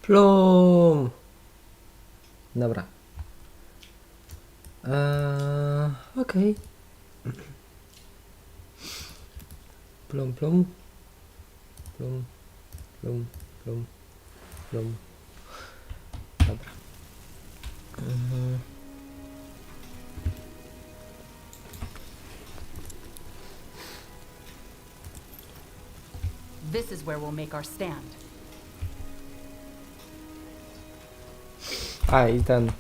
Plum! Dobra. Okej. Plum, plum. Plum, plum, plum, plum. Dobra. This is where we'll make our stand. A i ten.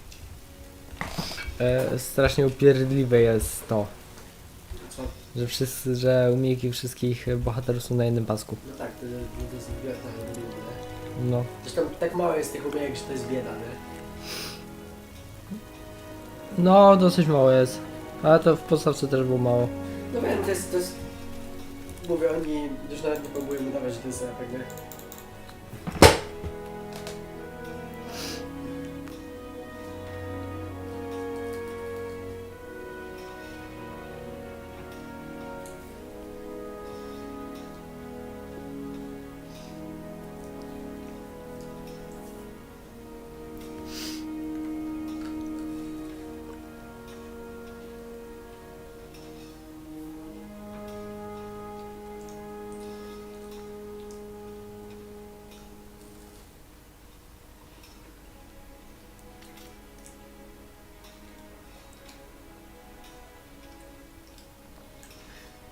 Strasznie upierdliwe jest to, Co? że wszyscy, że umiejki wszystkich bohaterów są na jednym pasku. No tak, to jest bieda, że nie? No. Zresztą tak mało jest tych umiejek, że to jest bieda, nie? No, dosyć mało jest. Ale to w podstawce też było mało. No wiem, to jest... Mówię, oni już nawet nie próbują udawać, że to jest efekt, nie?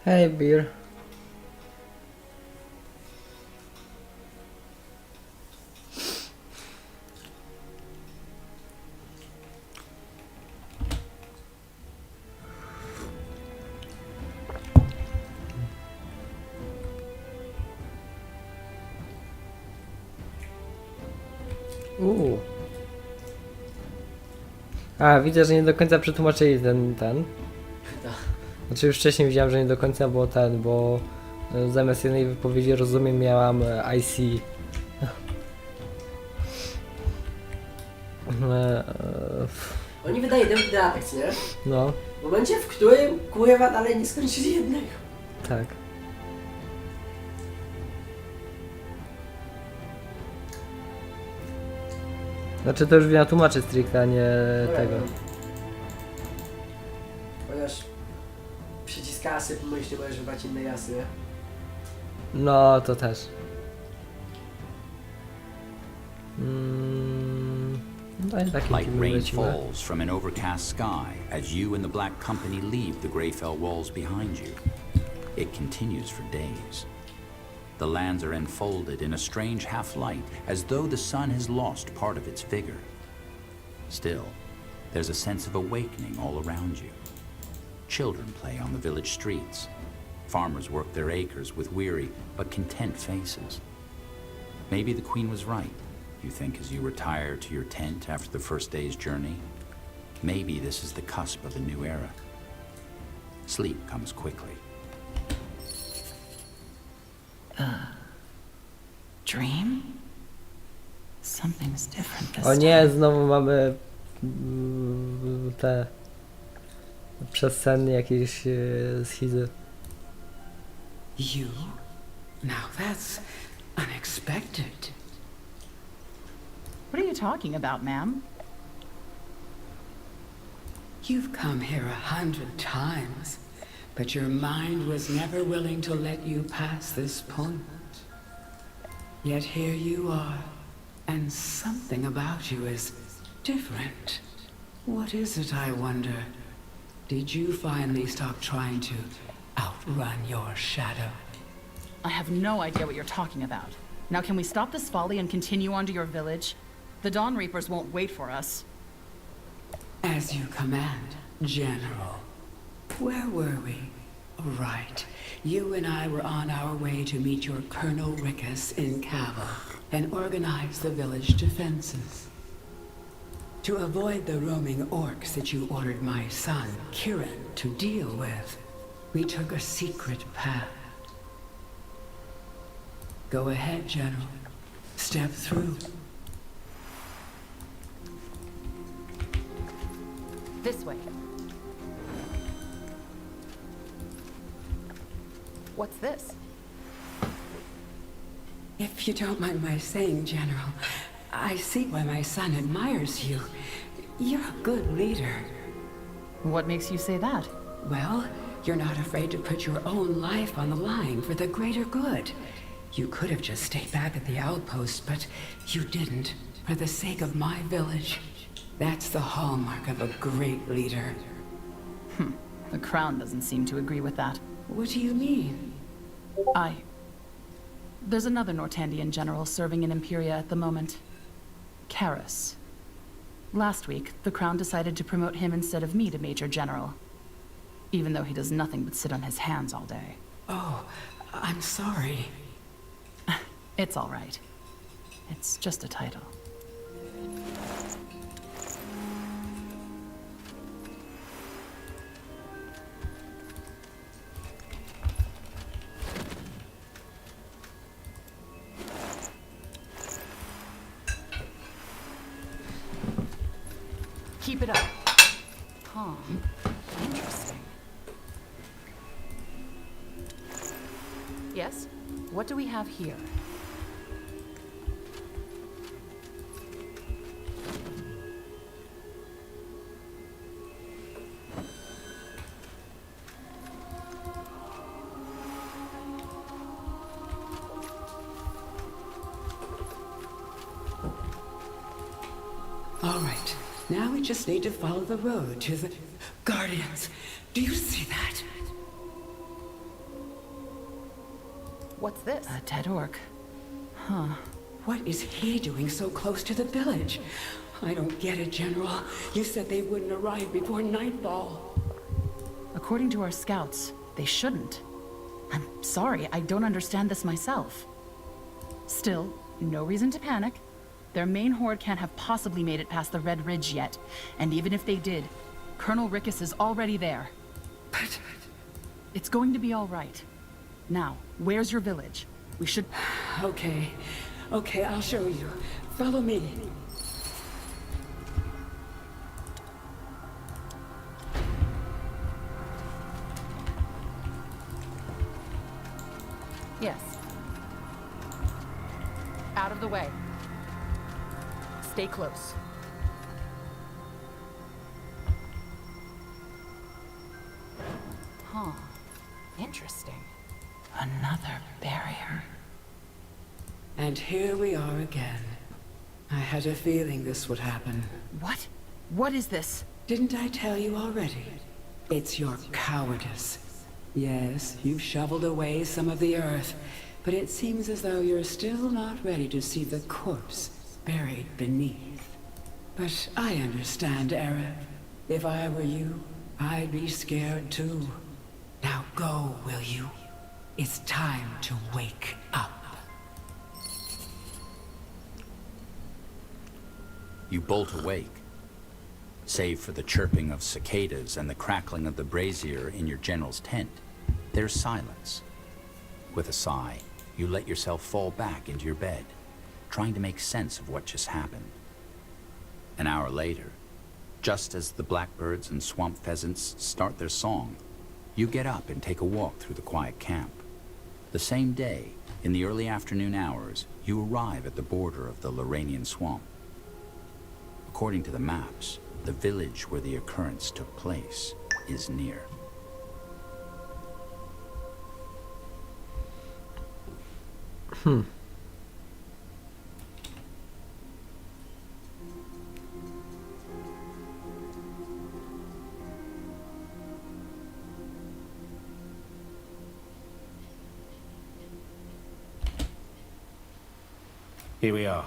Hej, Beer. A, widzę, że nie do końca przetłumaczyli ten. Tak. Znaczy już wcześniej widziałem, że nie do końca było bo zamiast jednej wypowiedzi rozumiem miałam IC. Oni wydają jeden atak, nie? No, W momencie, w którym kurwa dalej nie skończyli jednego. tak. Znaczy to już wina tłumaczy stricte, a nie tego. Chociaż przycisk asy, pomyśl, nie możesz wybrać innej asy, nie? No, to też. No i taki Light film rain lecimy. falls from an overcast sky as you and the Black Company leave the Greyfell walls behind you. It continues for days. The lands are enfolded in a strange half-light, as though the sun has lost part of its vigor. Still, there's a sense of awakening all around you. Children play on the village streets. Farmers work their acres with weary but content faces. Maybe the Queen was right, you think, as you retire to your tent after the first day's journey. Maybe this is the cusp of a new era. Sleep comes quickly. Dream? Something's different this O nie, znowu mamy te przestrzenne jakieś schizy. You? Now that's unexpected. What are you talking about, ma'am? You've come here 100 times, but your mind was never willing to let you pass this point. Yet here you are, and something about you is different. What is it, I wonder? Did you finally stop trying to outrun your shadow? I have no idea what you're talking about. Now can we stop this folly and continue on to your village? The Dawn Reapers won't wait for us. As you command, General. Where were we? Right. You and I were on our way to meet your Colonel Rickus in Cavo and organize the village defenses. To avoid the roaming orcs that you ordered my son, Kieran, to deal with, we took a secret path. Go ahead, General. Step through. This way. What's this? If you don't mind my saying, General, I see why my son admires you. You're a good leader. What makes you say that? Well, you're not afraid to put your own life on the line for the greater good. You could have just stayed back at the outpost, but you didn't, for the sake of my village. That's the hallmark of a great leader. The Crown doesn't seem to agree with that. What do you mean? There's another Nortandian general serving in Imperia at the moment. Karis. Last week, the Crown decided to promote him instead of me to Major General. Even though he does nothing but sit on his hands all day. Oh, I'm sorry. It's all right. It's just a title. Keep it up. Huh. Interesting. Yes? What do we have here? All right. Now we just need to follow the road to the Guardians. Do you see that? What's this? A dead orc. Huh. What is he doing so close to the village? I don't get it, General. You said they wouldn't arrive before nightfall. According to our scouts, they shouldn't. I'm sorry, I don't understand this myself. Still, no reason to panic. Their main horde can't have possibly made it past the Red Ridge yet. And even if they did, Colonel Rickus is already there. But... It's going to be all right. Now, where's your village? We should... Okay. Okay, I'll show you. Follow me. Yes. Out of the way. Stay close. Huh. Interesting. Another barrier. And here we are again. I had a feeling this would happen. What? What is this? Didn't I tell you already? It's your cowardice. Yes, you've shoveled away some of the earth, but it seems as though you're still not ready to see the corpse buried beneath. But I understand, Eric. If I were you, I'd be scared too. Now go, will you? It's time to wake up. You bolt awake. Save for the chirping of cicadas and the crackling of the brazier in your general's tent, there's silence. With a sigh, you let yourself fall back into your bed, trying to make sense of what just happened. An hour later, just as the blackbirds and swamp pheasants start their song, you get up and take a walk through the quiet camp. The same day, in the early afternoon hours, you arrive at the border of the Loranian swamp. According to the maps, the village where the occurrence took place is near. Here we are,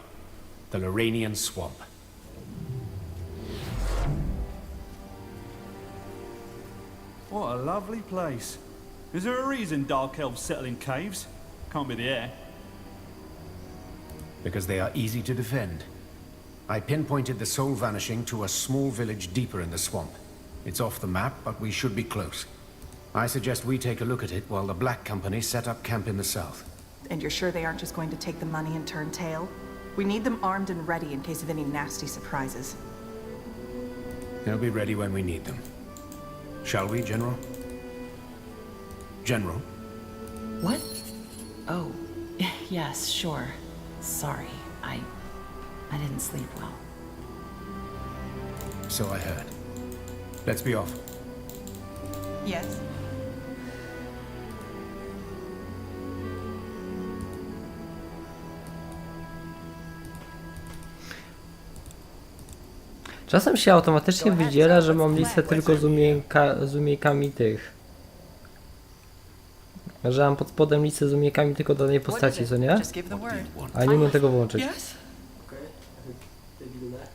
the Loranian swamp. What a lovely place. Is there a reason dark elves settle in caves? Can't be the air. Because they are easy to defend. I pinpointed the soul vanishing to a small village deeper in the swamp. It's off the map, but we should be close. I suggest we take a look at it while the Black Company set up camp in the south. And you're sure they aren't just going to take the money and turn tail? We need them armed and ready in case of any nasty surprises. They'll be ready when we need them. Shall we, General? General? What? Oh, yes, sure. Sorry, I didn't sleep well. So I heard. Let's be off. Yes? Czasem się automatycznie wydziela, że mam listę tylko z umiejkami tych. Że mam pod spodem listę z umiejkami tylko danej postaci, co nie? Just give the word. A nie umiem tego włączyć. Yes? Okej. Debilne.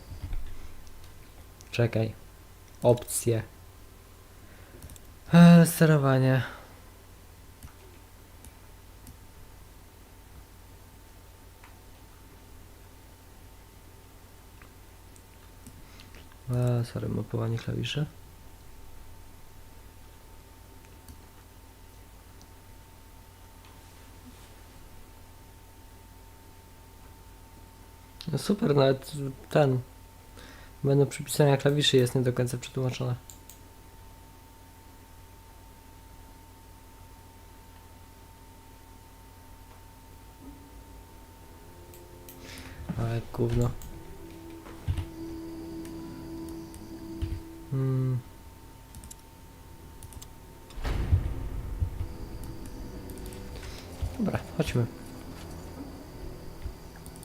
Czekaj. Opcje. Sterowanie. Sorry, mapowanie klawiszy. No super, nawet ten menu przypisania klawiszy jest nie do końca przetłumaczone. Ale gówno. Dobra, chodźmy.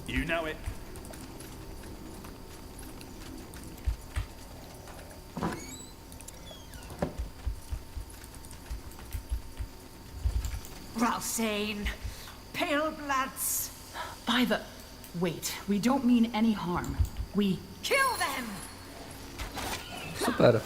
You know it. Ralsane, pale bloods, By the... Wait, we don't mean any harm. We... kill them! Super.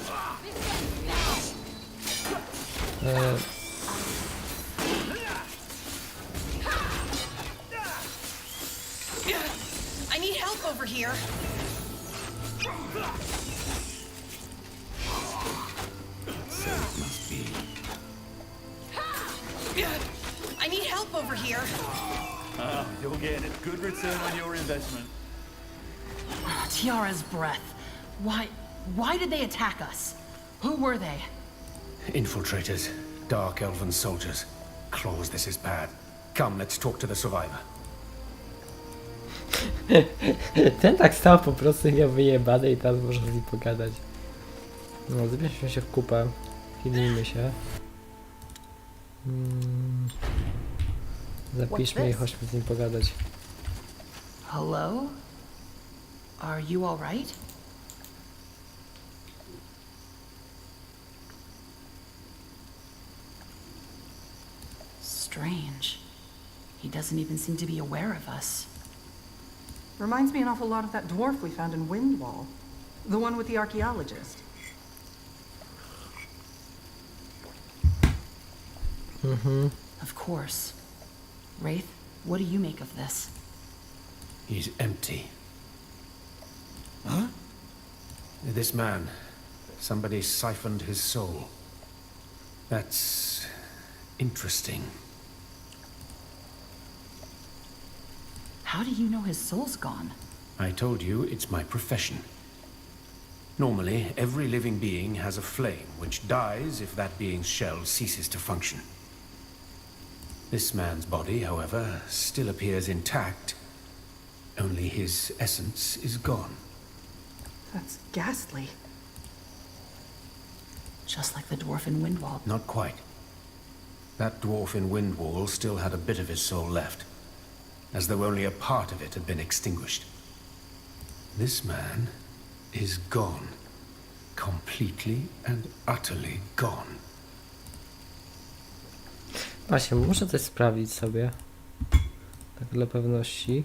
I need help over here. I need help over here. You're getting a good return on your investment. Tiara's breath. Why did they attack us? Who were they? Infiltrators. Dark elven soldiers. Claws, this is bad. Come, let's talk to the survivor. Ten tak stał po prostu i miał wyjebane i teraz można z nim pogadać. No, zabierzmy się w kupę. Chwilimy się. Zapiszmy i chodźmy z nim pogadać. Hello? Are you all right? Strange. He doesn't even seem to be aware of us. Reminds me an awful lot of that dwarf we found in Windwall. The one with the archaeologist. Of course. Wraith, what do you make of this? He's empty. Huh? This man, somebody siphoned his soul. That's interesting. How do you know his soul's gone? I told you it's my profession. Normally, every living being has a flame, which dies if that being's shell ceases to function. This man's body, however, still appears intact. Only his essence is gone. That's ghastly. Just like the dwarf in Windwall. Not quite. That dwarf in Windwall still had a bit of his soul left, as though only a part of it had been extinguished. This man is gone. Completely and utterly gone. Właśnie, muszę coś sprawdzić sobie. Tak dla pewności.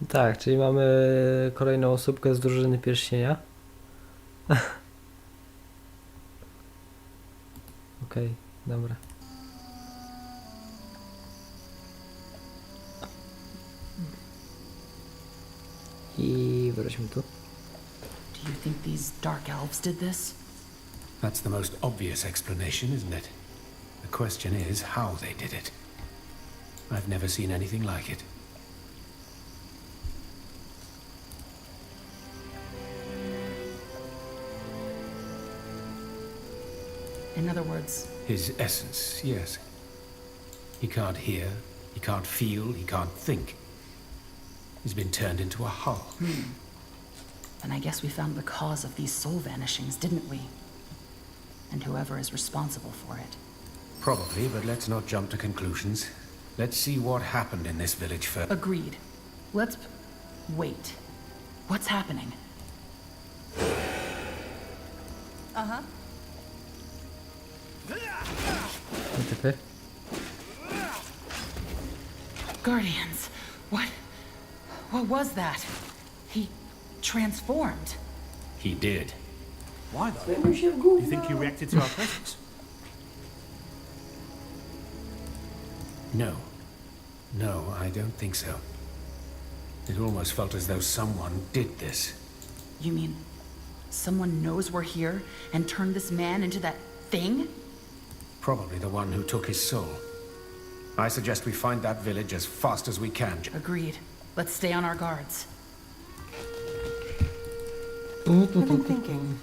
Tak, czyli mamy kolejną osóbkę z drużyny pierścienia. Okej, dobra. I wróćmy tu. Do you think these dark elves did this? That's the most obvious explanation, isn't it? The question is how they did it. I've never seen anything like it. In other words, His essence, yes. He can't hear, he can't feel, he can't think. He's been turned into a hull. then I guess we found the cause of these soul vanishings, didn't we? And whoever is responsible for it. Probably, but let's not jump to conclusions. Let's see what happened in this village first. Agreed. Let's... wait. What's happening? Uh-huh. WTF? Guardians. What was that? He transformed. He did. Why though? Zmienił się w Do gówno. you think he reacted to our presence? No. No, I don't think so. It almost felt as though someone did this. You mean someone knows we're here and turned this man into that thing? Probably the one who took his soul. I suggest we find that village as fast as we can. Agreed. Let's stay on our guards. I've been thinking.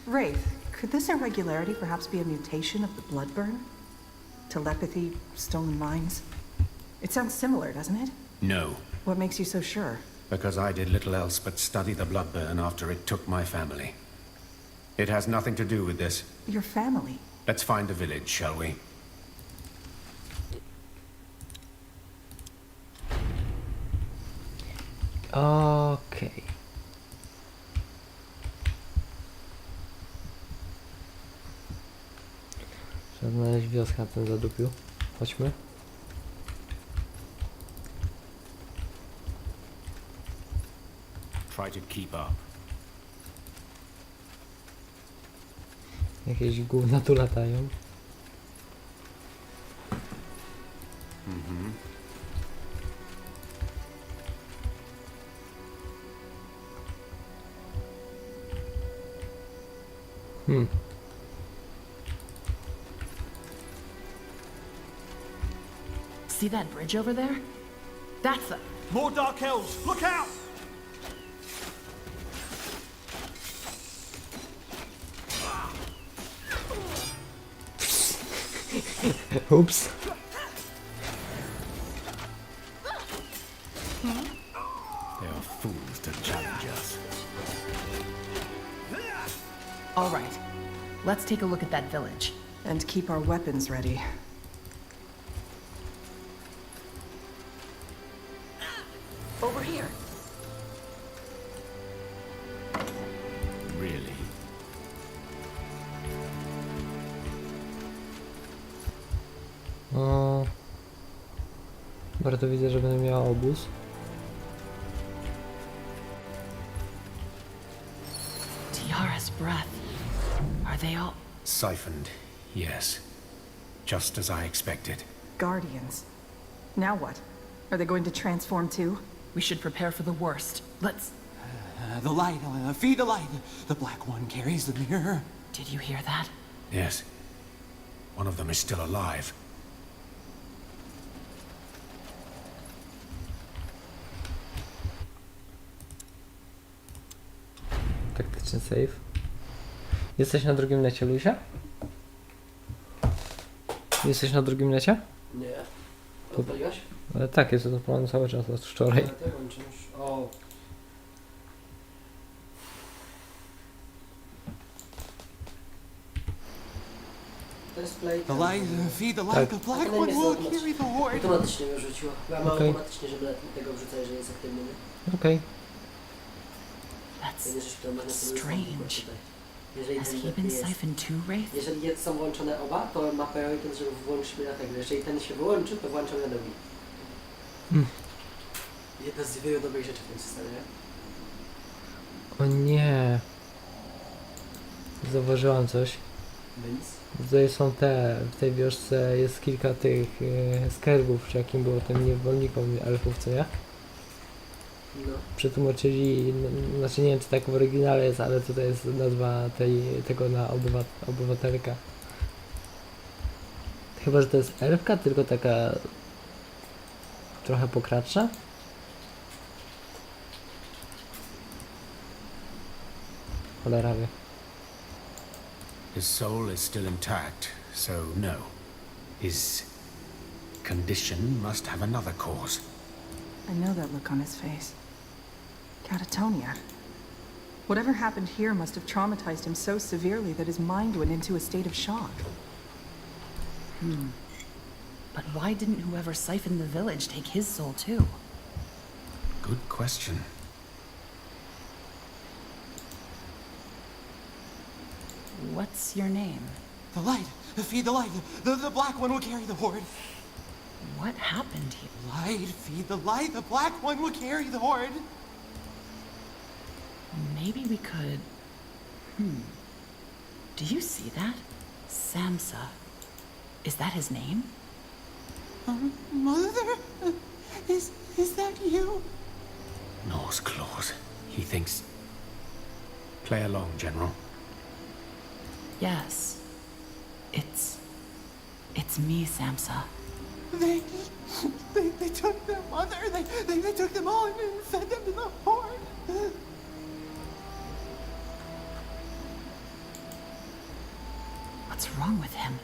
Wraith, could this irregularity perhaps be a mutation of the bloodburn? Telepathy, stolen minds? It sounds similar, doesn't it? No, What makes you so sure? because I did little else but study the bloodburn after it took my family. It has nothing to do with this. Your family. Let's find a village, shall we? Okej. Trzeba znaleźć wioskę na tym zadupiu. Chodźmy. Try to keep up. Jakieś gówna tu latają. See that bridge over there? That's the... More dark elves! Look out! Ups. They are fools to challenge us. All right. Let's take a look at that village. And keep our weapons ready. Over here. Really? O. Dobra, to widzę, że będę miała obóz. Tiara's breath. Are they all... Siphoned, yes. Just as I expected. Guardians. Now what? Are they going to transform too? We should prepare for the worst. Let's... The light, feed the light. The black one carries the mirror. Did you hear that? Yes. One of them is still alive. Taktyczny save. Jesteś na drugim lecie, Luisia? Jesteś na drugim lecie? Nie. Odpaliłaś? Ale tak, jest odpalony cały czas od wczoraj. Ale to włączysz. O. To jest play. The light, feed the light. The black one will carry the horde. Automatycznie mnie rzuciło. Ja mam Okej. automatycznie, żeby tego wrzucać, jeżeli jest aktywny. nie? Okej. Jak That's bierzesz to można sobie strange. tutaj. Jeżeli Has ten he been jest, siphoned too, Wraith? jeżeli są włączone oba, to ma priorytet, żeby włączyć na tego. Jeżeli ten się wyłączy, to włączam na drugi. Jedna z wielu dobrych rzeczy w tym systemie. O nie. Zauważyłam coś. Więc Tutaj są w tej wiosce jest kilka tych skarbów, czy jakim było tym niewolnikom elfów, co nie? no. Przetłumaczyli, znaczy nie wiem czy tak w oryginale jest, ale tutaj jest nazwa tego na obywatelka. Chyba, że to jest elfka, tylko taka trochę pokracza. Cholera wie. His soul is still intact, so no. His condition must have another cause. I know that look on his face. Catatonia. Whatever happened here must have traumatized him so severely that his mind went into a state of shock. But why didn't whoever siphoned the village take his soul too? Good question. What's your name? The light. Feed the light. The black one will carry the horde. What happened here? Light. Feed the light. The black one will carry the horde. Maybe we could... Do you see that? Samsa. Is that his name? Mother? Is that you? Gnaw's claws. He thinks... Play along, General. Yes. It's me, Samsa. They took their mother. They took them all and fed them to the horde. What's wrong with him?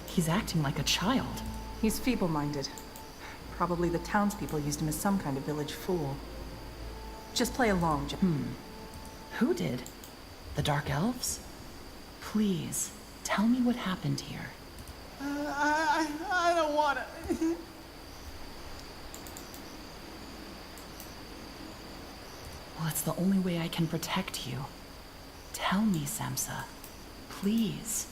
He's acting like a child. He's feeble-minded. Probably the townspeople used him as some kind of village fool. Just play along, Who did? The Dark Elves? Please, tell me what happened here. I don't wanna. Well, it's the only way I can protect you. Tell me, Samsa. Please.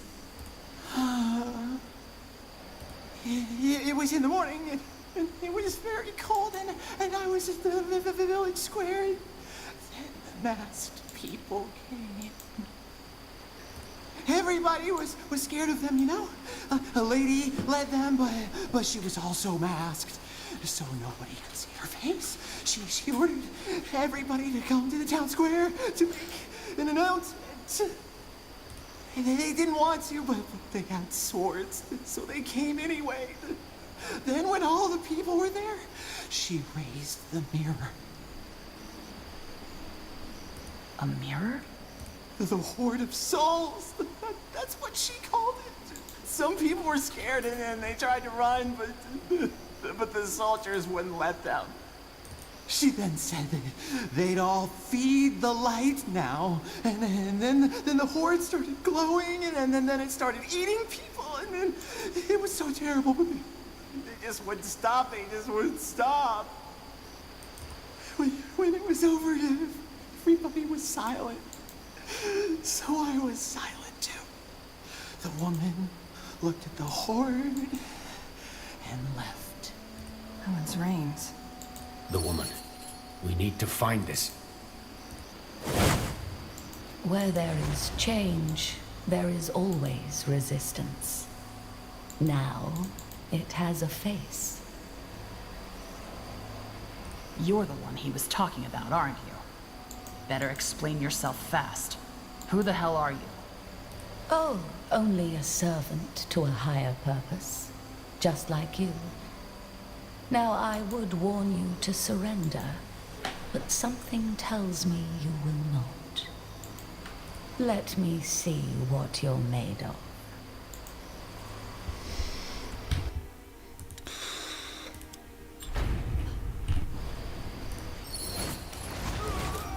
It was in the morning, and it was very cold, and I was at the village square, and masked people came. Everybody was scared of them, you know? A lady led them, but she was also masked, so nobody could see her face. She ordered everybody to come to the town square to make an announcement. They didn't want to, but they had swords, so they came anyway. Then when all the people were there, she raised the mirror. A mirror? The Horde of Souls. That's what she called it. Some people were scared and they tried to run, but the soldiers wouldn't let them. She then said that they'd all feed the light now, and then the horde started glowing, and then it started eating people, and then it was so terrible, but they just wouldn't stop. They just wouldn't stop. When it was over, everybody was silent. So I was silent too. The woman looked at the horde and left. Helen's reigns. The woman. We need to find this. Where there is change, there is always resistance. Now, it has a face. You're the one he was talking about, aren't you? Better explain yourself fast. Who the hell are you? Oh, only a servant to a higher purpose, just like you. Now, I would warn you to surrender, but something tells me you will not. Let me see what you're made of.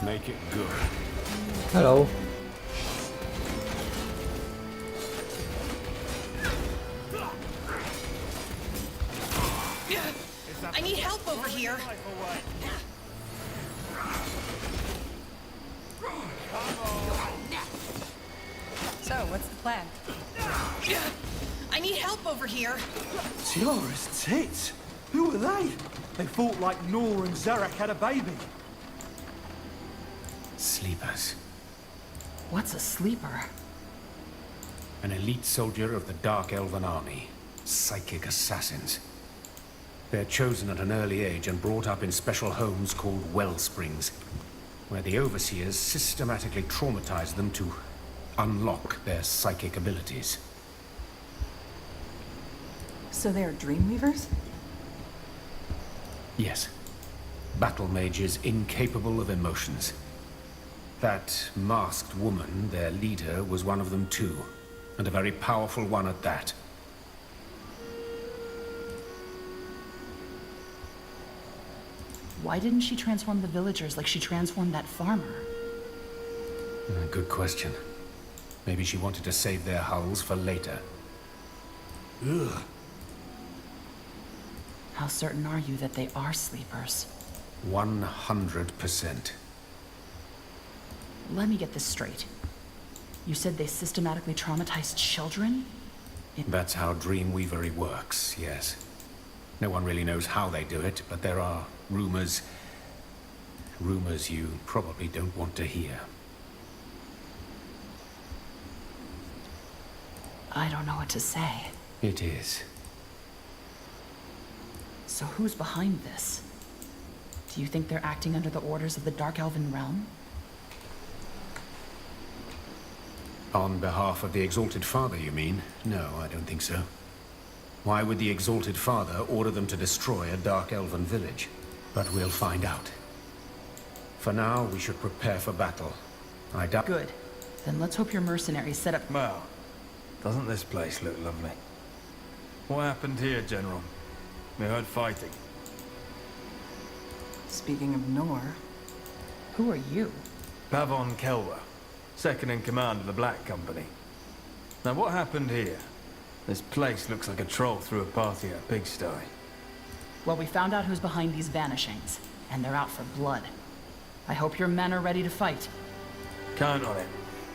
Make it good. Hello. I need help over here. So, what's the plan? I need help over here. Tiara's tits? Who are they? They fought like Nor and Zarek had a baby. Sleepers. What's a sleeper? An elite soldier of the Dark Elven Army. Psychic assassins. They're chosen at an early age and brought up in special homes called Wellsprings, where the overseers systematically traumatize them to unlock their psychic abilities. So they are Dreamweavers? Yes. Battle mages incapable of emotions. That masked woman, their leader, was one of them too. And a very powerful one at that. Why didn't she transform the villagers like she transformed that farmer? Good question. Maybe she wanted to save their hulls for later. Ugh. How certain are you that they are sleepers? 100%. Let me get this straight. You said they systematically traumatized children? That's how Dreamweavery works, yes. No one really knows how they do it, but there are rumors. Rumors you probably don't want to hear. I don't know what to say. It is. So who's behind this? Do you think they're acting under the orders of the Dark Elven Realm? On behalf of the Exalted Father, you mean? No, I don't think so. Why would the Exalted Father order them to destroy a Dark Elven village? But we'll find out. For now, we should prepare for battle. I doubt... Good. Then let's hope your mercenaries set up... Well, doesn't this place look lovely? What happened here, General? We heard fighting. Speaking of Nor, Who are you? Pavon Kelwa, second in command of the Black Company. Now what happened here? This place looks like a troll threw a party at a pigsty. Well, we found out who's behind these vanishings, and they're out for blood. I hope your men are ready to fight. Count on it.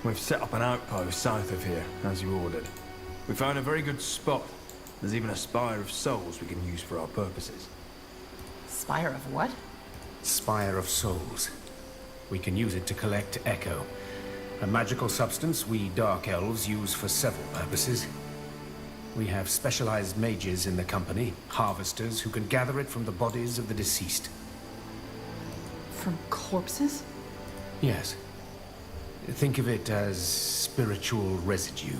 We've set up an outpost south of here, as you ordered. We found a very good spot. There's even a spire of souls we can use for our purposes. Spire of what? Spire of Souls. We can use it to collect Echo. A magical substance we Dark Elves use for several purposes. We have specialized mages in the company, harvesters, who can gather it from the bodies of the deceased. from corpses? Yes. Think of it as spiritual residue.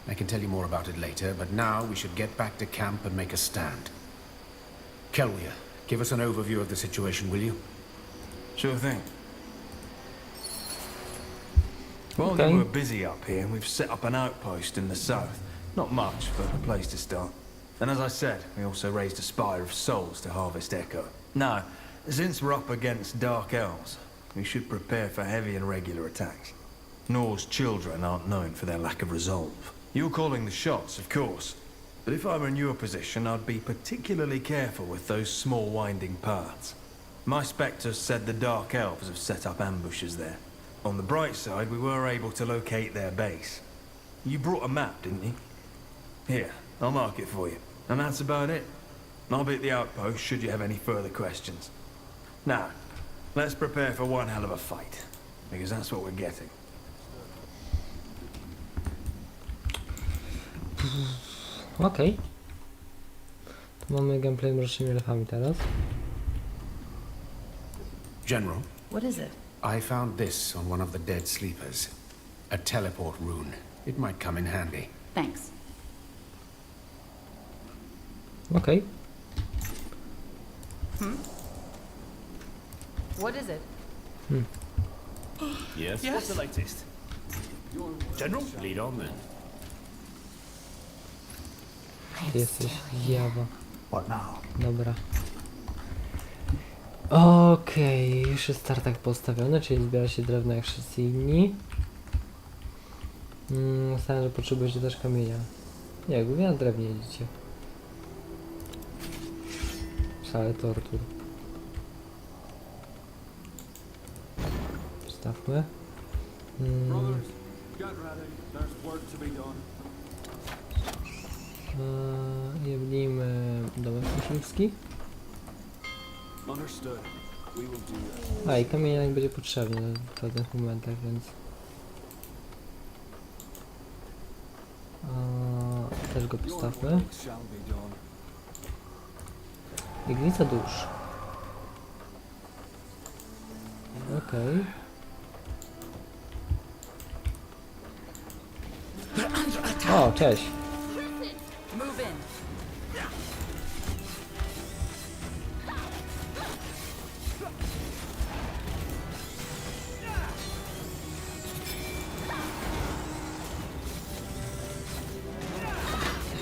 I can tell you more about it later, but now we should get back to camp and make a stand. Kelwia, give us an overview of the situation, will you? Sure thing. While Okay. we're busy up here, we've set up an outpost in the south. Not much, but a place to start. And as I said, we also raised a spire of souls to harvest Echo. Now, since we're up against Dark Elves, we should prepare for heavy and regular attacks. Nor's children aren't known for their lack of resolve. You're calling the shots, of course. But if I were in your position, I'd be particularly careful with those small winding paths. My spectres said the Dark Elves have set up ambushes there. On the bright side, we were able to locate their base. You brought a map, didn't you? Here, I'll mark it for you. And that's about it. I'll be at the outpost should you have any further questions. Now, let's prepare for one hell of a fight. Because that's what we're getting. Okej. Tu mamy gameplay z mrocznymi elfami teraz. General, What is it? I found this on one of the dead sleepers. A teleport rune. It might come in handy. Thanks. Okej. What is it? Yes? What's the latest? General? Lead on then. Ty jesteś zjawa. What now? Dobra. Okej, już jest tartak postawiony, czyli zbiera się drewno jak wszyscy inni. Myślałem, że potrzebujecie też kamienia. Nie, głównie na drewnie jedziecie. Szale tortur. Wstawmy. Jebnijmy domek myśliwski. A i kamień będzie potrzebny w pewnych momentach, więc... też go postawmy. Ignica dusz. Okej. O, cześć. Move in.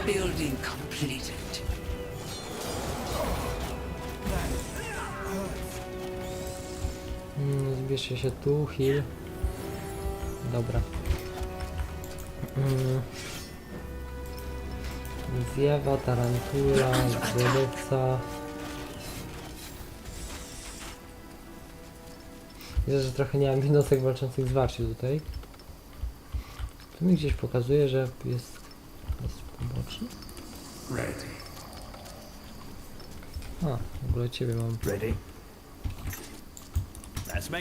Building completed. Zbierzcie się tu, heal. Dobra. Zjewa, tarantula, zryca. Widzę, że trochę nie mam jednostek walczących z warci tutaj. Tu mi gdzieś pokazuje, że jest poboczny. Ready. A, w ogóle ciebie mam. Ready? That's me.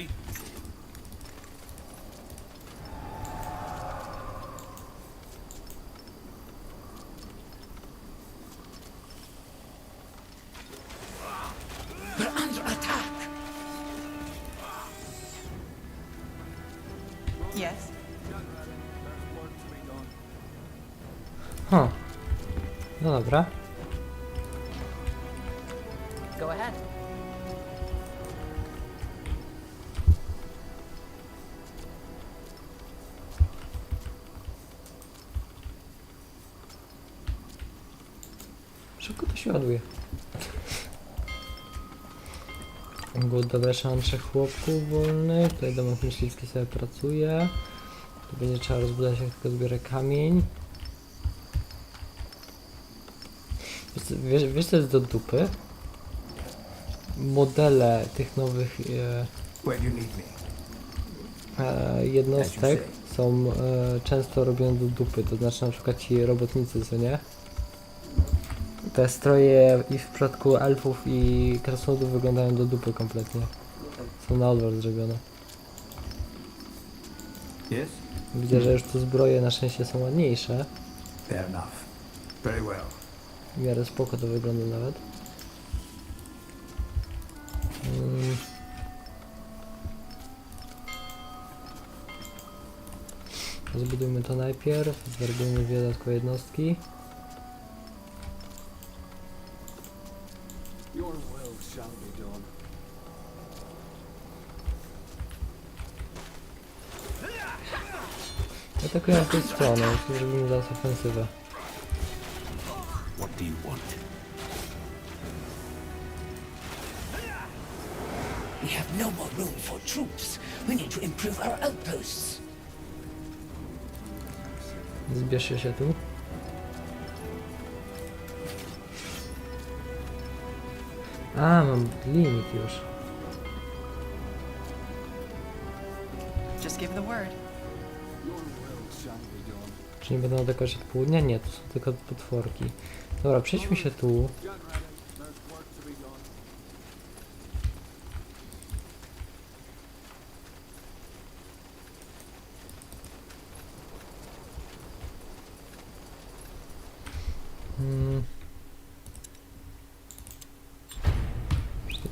We're under attack. Yes. Ha. No dobra. Go ahead. Szybko to się ładuje. Good, dobra, jeszcze mam 3 chłopków wolnych. Tutaj domek myśliwski sobie pracuje. Tu będzie trzeba rozbudować, jak tylko zbiorę kamień. Wiesz co jest do dupy? Modele tych nowych jednostek są często robione do dupy, to znaczy na przykład ci robotnicy, co nie? Te stroje i w przypadku elfów i krasnoludów wyglądają do dupy kompletnie. Są na odwrót zrobione. Yes? Widzę, że już tu zbroje na szczęście są ładniejsze. Fair enough. Very well. W miarę spoko to wygląda nawet. Zbudujmy to najpierw, zwergujmy dwie dodatkowe jednostki. Atakują w tej stronie, jeśli zrobimy zaraz ofensywę. What do you want? We have no more room for troops. We need to improve our outposts. Zbierzcie się tu. A, mam limit już. Just give the word. Czy nie będą atakować od południa? Nie, to są tylko potworki. Dobra, przejdźmy się tu.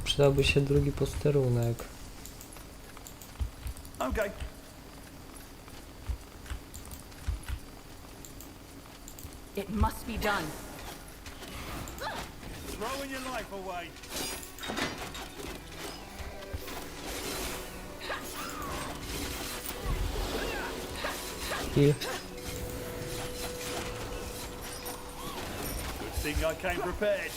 Przydałby się drugi posterunek. Okay. It must be done. Throwing your life away. Heal. Good thing I came prepared.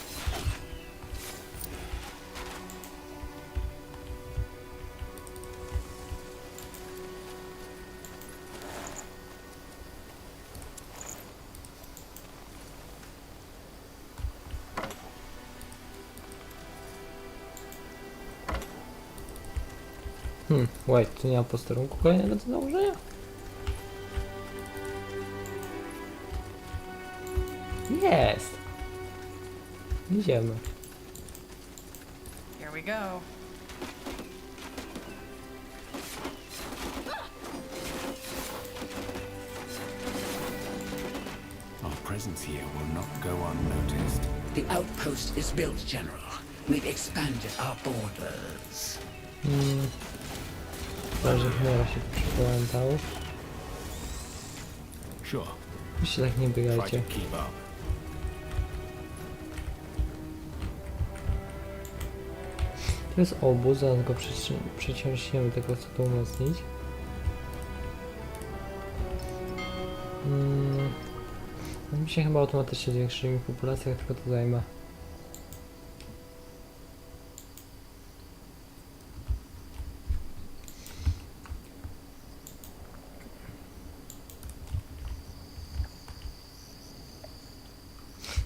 Wait, tu nie ma posterunku kolejnego do założenia? Jest! Idziemy. Here we go. Our presence here will not go unnoticed. The outpost is built, General. We've expanded our borders. Chyba, że chmura się przypamiętał. Sure. Jeszcze tak nie Try biegajcie. to keep up. To jest obóz, zaraz go przeciążniemy tego, co tu umocnić. Mi się chyba automatycznie zwiększyli mi populację, jak tylko to zajmę.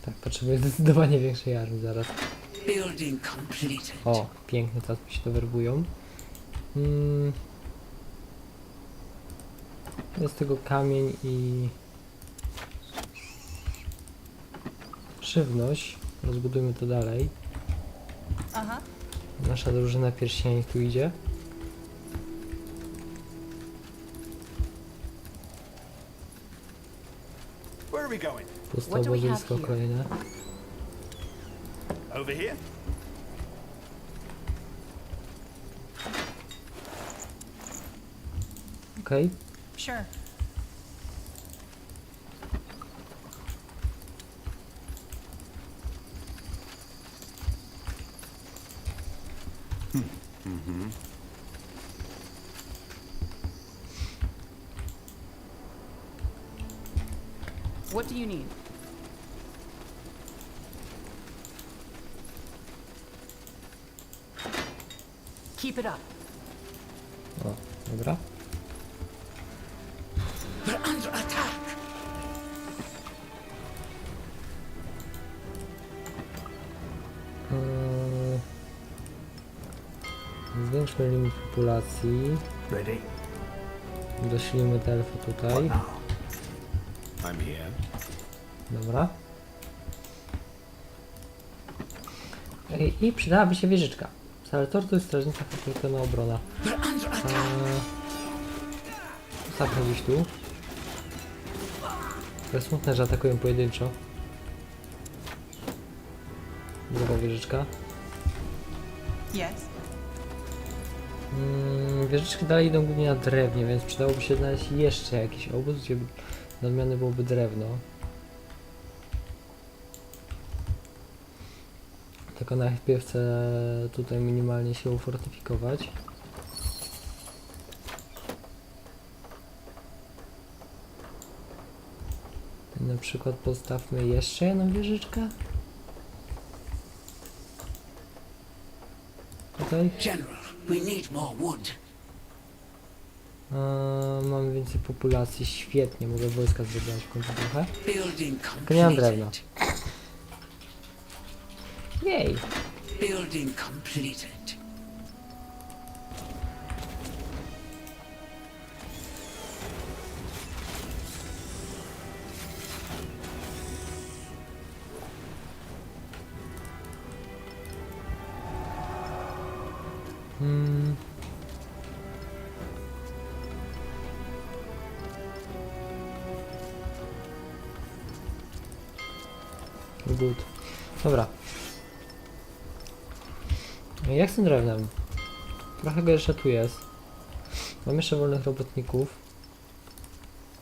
Tak, potrzebuję zdecydowanie większej armii zaraz. O, pięknie, teraz mi się to werbują. Jest tego kamień i żywność. Rozbudujmy to dalej. Aha. Nasza drużyna pierścieni tu idzie. Where are we going? Puste What do we have obozowisko here? kolejne. Over here? Okej. Sure. What do you need? Keep it up. O, dobra. Zwiększmy limit populacji. Ready? Doślijmy te elfy tutaj. I'm here. Dobra. I przydałaby się wieżyczka. Saltor to jest strażnica fakultywna obrona. Ostatnio gdzieś tu. To jest smutne, że atakują pojedynczo. Druga wieżyczka. Yes. Wieżyczki dalej idą głównie na drewnie, więc przydałoby się znaleźć jeszcze jakiś obóz, gdzie na odmiany byłoby drewno. Tylko najpierw chcę tutaj minimalnie się ufortyfikować. Na przykład postawmy jeszcze jedną wieżyczkę. Tutaj. Mamy więcej populacji, świetnie, mogę wojska zrobić w końcu trochę. Tylko nie mam drewna. Jej! Good. Dobra. Jak z tym drewnem? Trochę go jeszcze tu jest. Mam jeszcze wolnych robotników.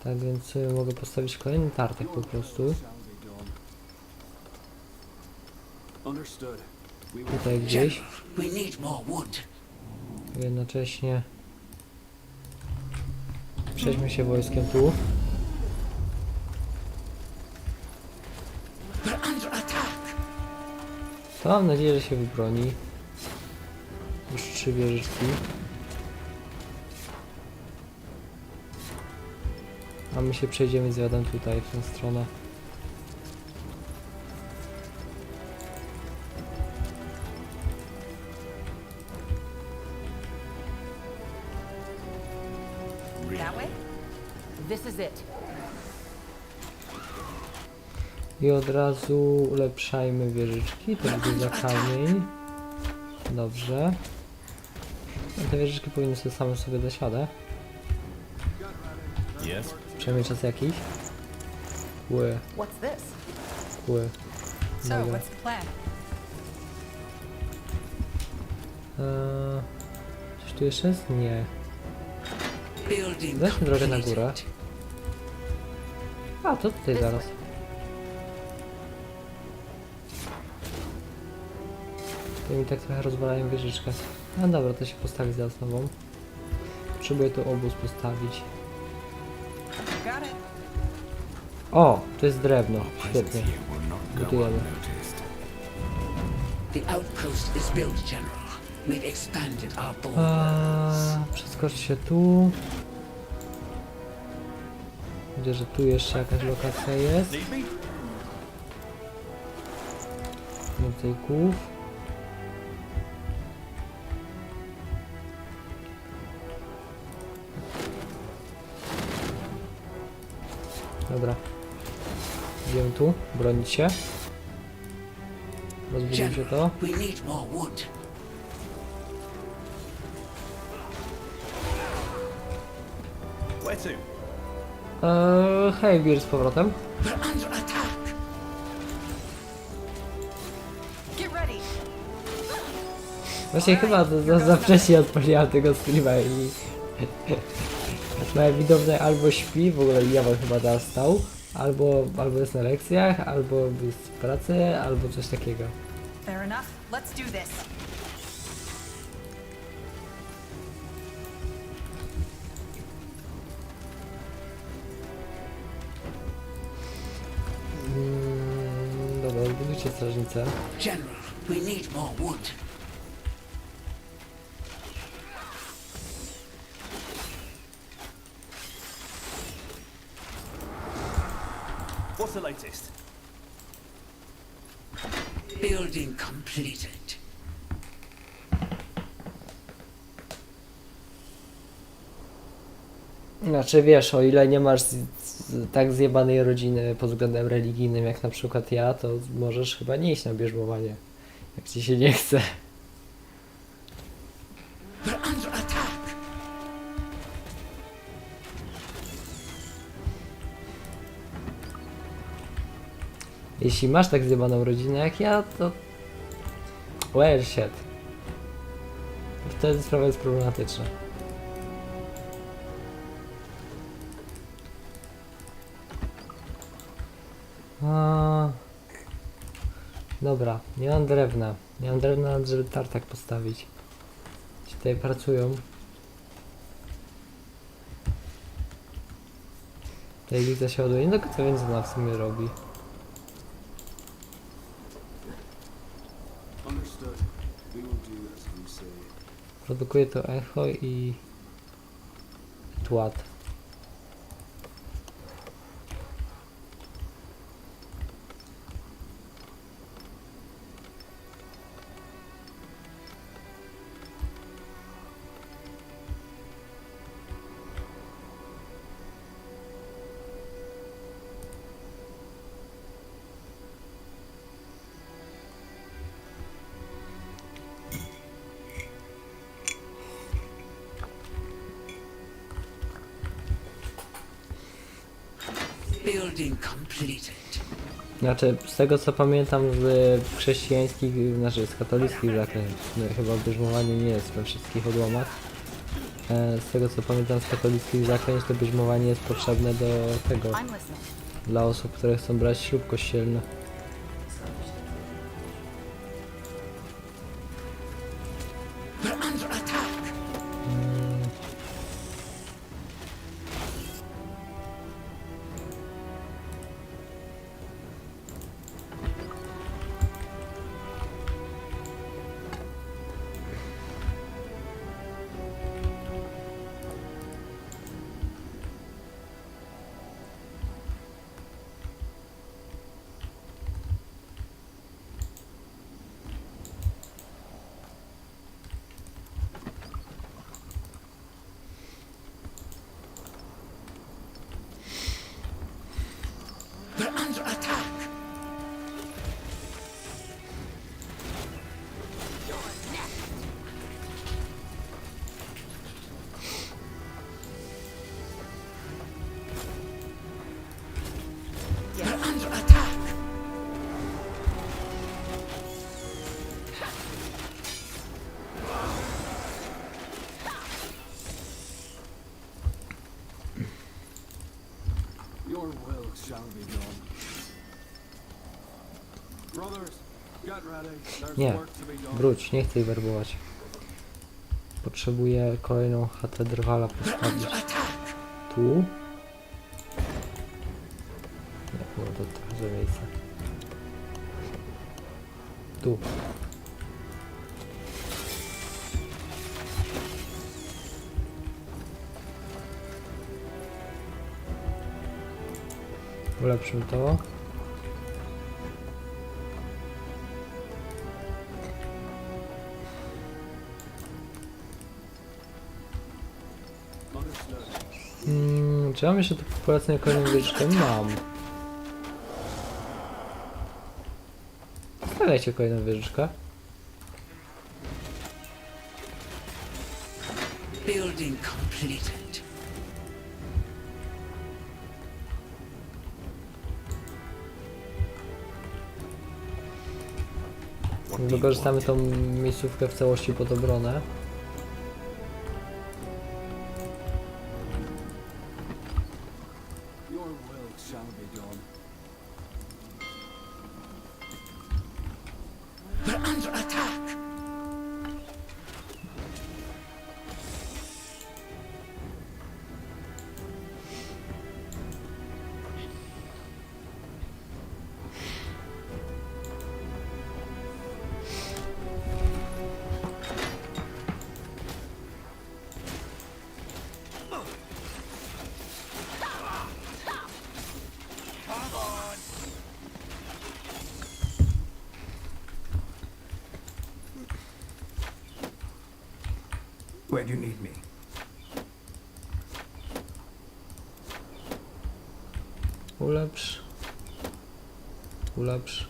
Tak więc mogę postawić kolejny tartek po prostu. Tutaj gdzieś. Jednocześnie przejdźmy się wojskiem tu. To mam nadzieję, że się wybroni. Już 3 wieżyczki. A my się przejdziemy z jadem tutaj, w tę stronę. That way? This is it. I od razu ulepszajmy wieżyczki. To będzie za kamień. Dobrze. No, te wieżyczki powinny sobie dać radę. Przejmie czas jakiś. Ły, What's this? ły. So, Dobra. what's the plan? Coś tu jeszcze jest? Nie. Weźmy drogę na górę. A, to tutaj zaraz. To mi tak trochę rozwalają wieżyczkę. No dobra, to się postawi zaraz nową. Potrzebuję tu obóz postawić. Got it. O, to jest drewno. Świetnie. Budujemy. The outpost is built, General. We've expanded our borders. Przeskoczcie się tu. Widzę, że tu jeszcze jakaś lokacja jest. Więcej kłów. Dobra. Idziemy tu, bronić się. Rozbudujcie to. We need more wood. Where to? Hej, wir z powrotem. We're under attack. Get ready. Właśnie chyba za wcześnie odpaliłam tego streama i moja widownia albo śpi, w ogóle Jawor chyba teraz stał, albo jest na lekcjach, albo jest w pracy, albo coś takiego. Fair enough. Let's do this. Dobra, odbudujcie strażnicę. General, we need more wood. What's the latest? Building completed. Znaczy wiesz, o ile nie masz tak zjebanej rodziny pod względem religijnym jak na przykład ja, to możesz chyba nie iść na bierzmowanie, jak ci się nie chce. We're under attack. Jeśli masz tak zjebaną rodzinę jak ja, to... Well shit. Wtedy sprawa jest problematyczna. Dobra, nie mam drewna. Nie mam drewna, żeby tartak postawić. Ci tutaj pracują. Tutaj lica się ładuje. Nie do końca wiem, co ona w sumie robi. Produkuje to echo i tłat. Building completed. Znaczy, z tego co pamiętam z chrześcijańskich, znaczy z katolickich zaklęć, no, chyba bierzmowanie nie jest we wszystkich odłamach. Z tego co pamiętam z katolickich zaklęć, to bierzmowanie jest potrzebne do tego, I'm listening. dla osób, które chcą brać ślub kościelny. We're under attack. We're under attack. We're under attack. Your will shall be done. Brothers, get ready. There's Nie, work to be done. wróć, nie chcę jej werbować. Potrzebuję kolejną chatę drwala postawić. Tu. No to trochę za miejsce. Tu. Ulepszymy to. Czy mam jeszcze tu populację kolejną wieżyczkę? Mam. Stawiajcie kolejną wieżyczkę. Building completed. Wykorzystamy tą miejscówkę w całości pod obronę. We're under attack. Where do you need me? Ulepsz. Ulepsz.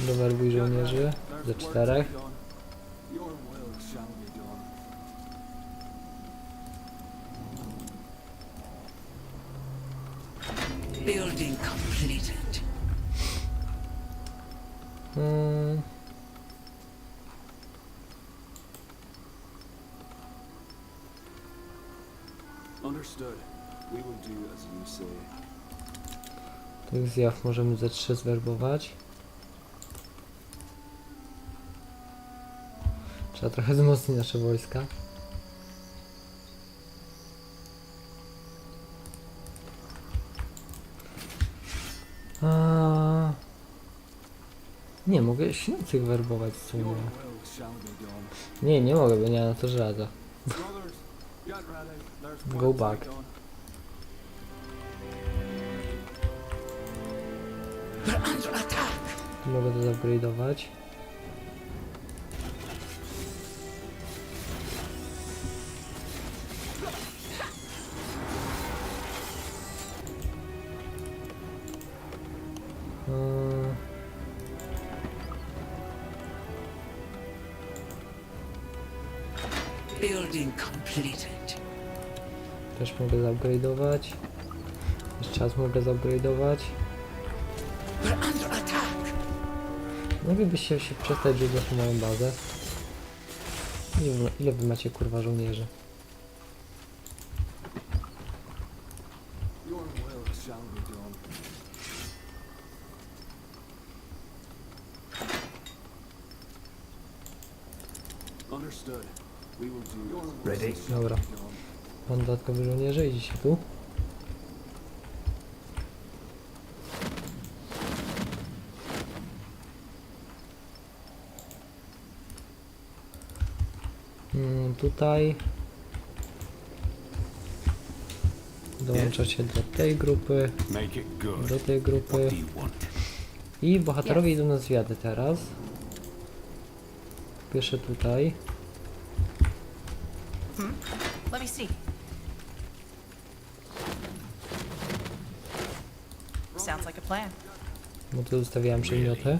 Dowerbuj żołnierzy ze 4. Building completed. Understood. We will do as you say. Tych zjaw możemy ze 3 zwerbować. Trzeba trochę wzmocnić nasze wojska. Nie, mogę śniących werbować w sumie. Nie mogę, bo nie mam na to żelaza. Go back. Mogę to upgrade'ować. Building completed. Też mogę upgrade'ować. Jeszcze raz mogę upgrade'ować. Moglibyście się przestać rzucać na moją bazę. Ile wy macie kurwa żołnierzy? Ready? Dobra. Pan dodatkowy żołnierze, idziecie tu. Tutaj dołączacie do tej grupy, do tej grupy i bohaterowie idą na zwiady teraz. Pierwsze tutaj. Let me see. Sounds like a plan. Bo tu zostawiałem przedmioty.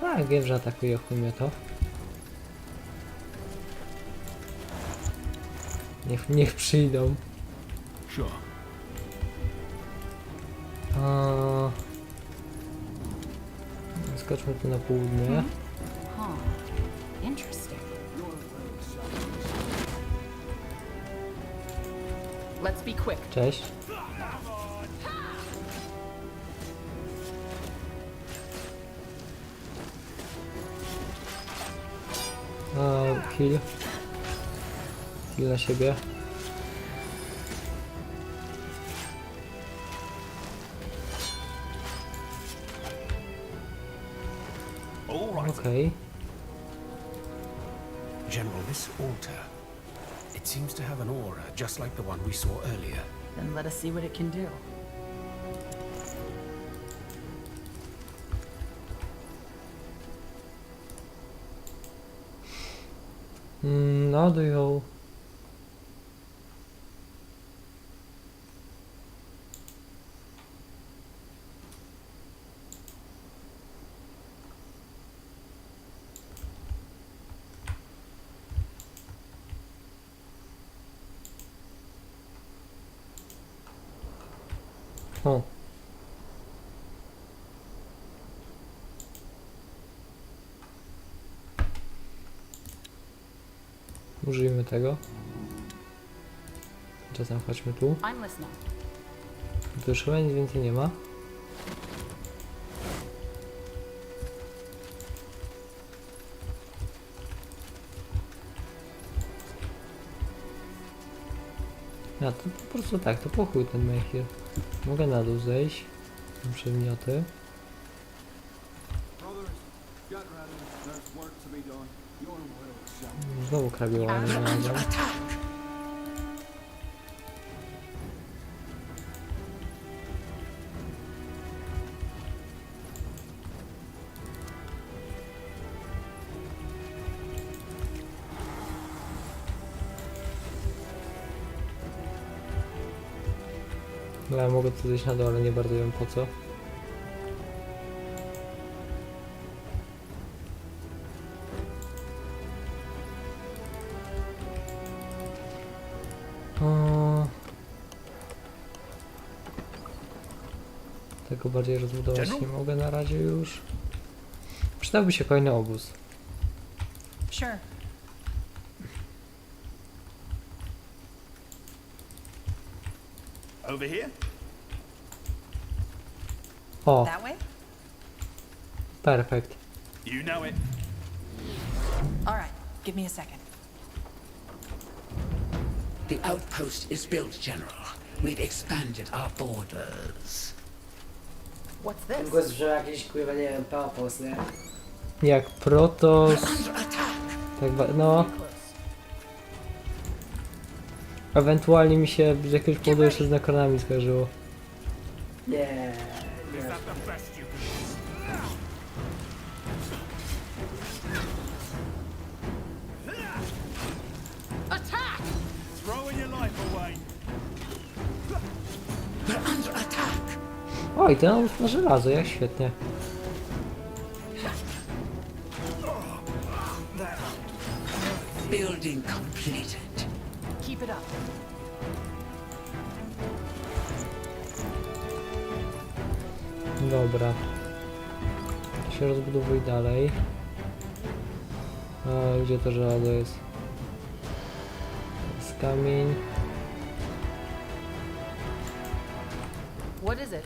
Tak, wiem, że atakuje chłymioto. Niech przyjdą. Skoczmy tu na południe. Interesting. Let's be quick. Cześć. heal. Heal na siebie. Okej. General, this altar, it seems to have an aura just like the one we saw earlier. Then let us see what it can do. No, do ją... O. Użyjmy tego. Czasem chodźmy tu. I'm listening. Tu już chyba nic więcej nie ma. Ja to po prostu tak, to pochuj ten mechir. Mogę na dół zejść. Mam przedmioty. Znowu krabioła nie znalazłem. No ja mogę tu zejść na dole, ale nie bardzo wiem po co. Tego bardziej rozbudować nie mogę na razie już. Przydałby się kolejny obóz. Sure. Over here? O, That way? perfekt. You know it. All right. Give me a second. The outpost is built, General. We've expanded our borders. What's Ten this? głos brzmi jakiś, kurwa, nie wiem, papos, nie? Jak Protos... Under attack! Tak, no... Ewentualnie mi się z jakiegoś powodu jeszcze z Necronami skojarzyło. Nie, nie. Attack! Throwing your life away. We're under attack! Oj, ten obóz na żelazo, jak świetnie. Building completed. Keep it up. Dobra. To się rozbudowuj dalej. A, gdzie to żelazo jest? Jest kamień. What is it?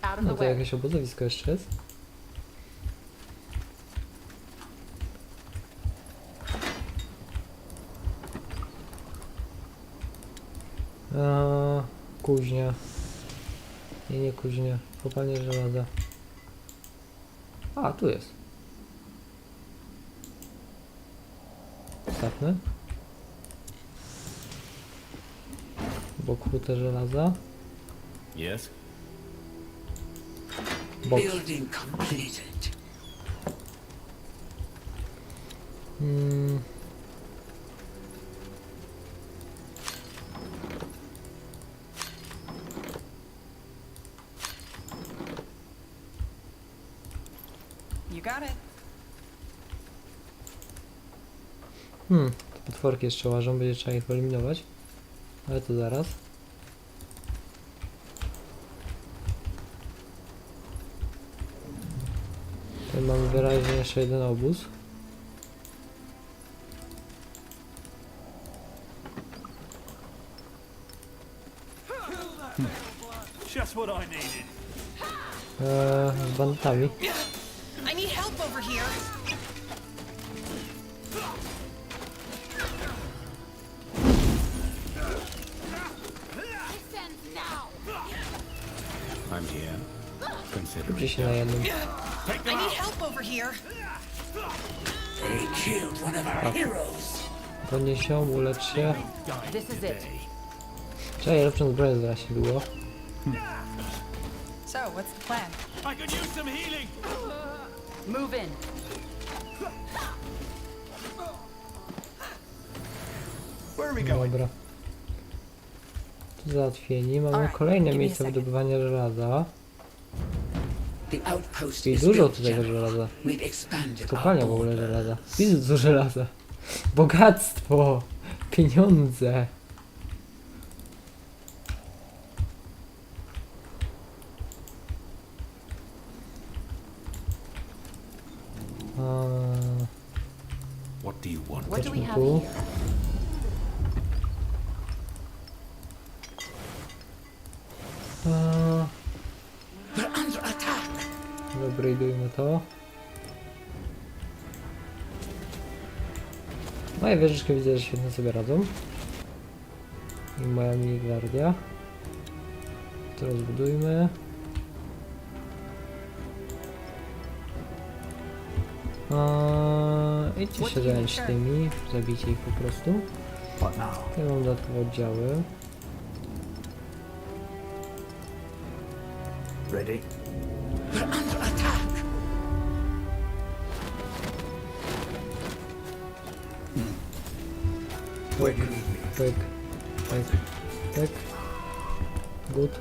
Out of No the to way. jakieś obozowisko jeszcze jest. Kuźnia. Nie kuźnia. Kopalnia żelaza. A, tu jest. Ostatnie. Bokute żelaza. Yes? Boks. Building completed. You got it. Te potworki jeszcze łażą, będzie trzeba ich wyeliminować. Ale to zaraz. Tutaj mamy wyraźnie jeszcze jeden obóz. Just what I needed. Z bandytami. I need help over here. I'm here. Consider Skupcie it się na jednym. I need help over here. They killed one of our heroes. Podnieś ją, ulecz się. This is it. Czekaj, lepszą zbroję zaraz się było. So, what's the plan? I could use some healing. Move in. Where are we going? Dobra. Tu załatwieni. Mamy kolejne miejsce wydobywania żelaza. The outpost I is dużo built, tutaj General. żelaza. We've expanded our Kopalnia w ogóle borders. żelaza. Widzę dużo żelaza. Bogactwo! Pieniądze! What do you want? What do we Chodźmy have tu. here? They're under attack. Upgrade'ujmy to. Moje wieżyczki widzę, że świetnie sobie radzą. I moja mini gwardia. To rozbudujmy. Idźcie się zająć tymi, zabijcie ich po prostu. What now? Ja mam dodatkowe oddziały. Ready? They're under attack. Where do you need me? Pyk, pyk, pyk. Good.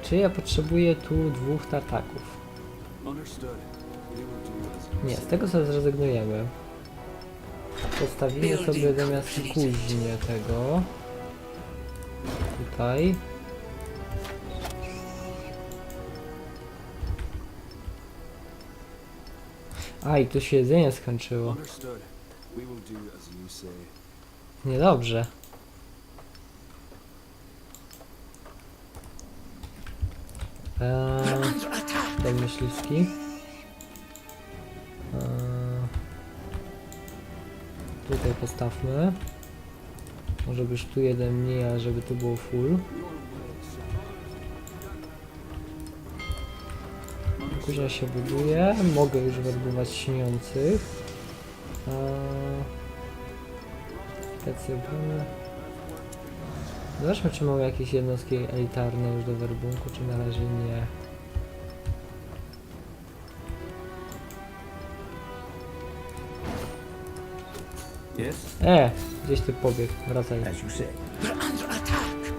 Czy ja potrzebuję tu 2 tartaków? Understood. We will do as you Nie, z tego sobie zrezygnujemy. Postawimy sobie zamiast kuźnię tego. Tutaj. A, i tu się jedzenie skończyło. Understood. We will do as you say. Niedobrze. Ten myśliwski. Tutaj postawmy. Może byś tu jeden mniej, a żeby to było full. Kuźnia się buduje. Mogę już werbować śniących. Aplikacje obrony. Zobaczmy, czy mamy jakieś jednostki elitarne już do werbunku, czy na razie nie. Yes? Gdzieś ty pobiegł, wracaj. As you say. They're under attack.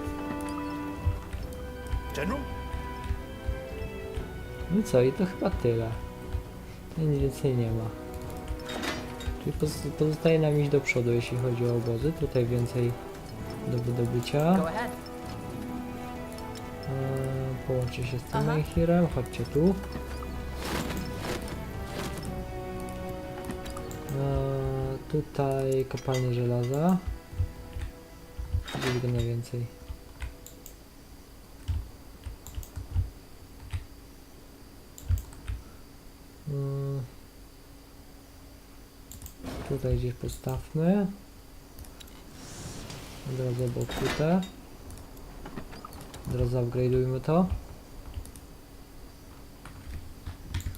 General? No i co, i to chyba tyle. To nic więcej nie ma. Czyli pozostaje nam iść do przodu, jeśli chodzi o obozy. Tutaj więcej do wydobycia. Go ahead. Połączę się z tym Menhirem, chodźcie tu. Tutaj kopalnie żelaza. Gdzieś go najwięcej. Tutaj gdzieś postawmy. Od razu obok tutaj. Od razu upgrade'ujmy to.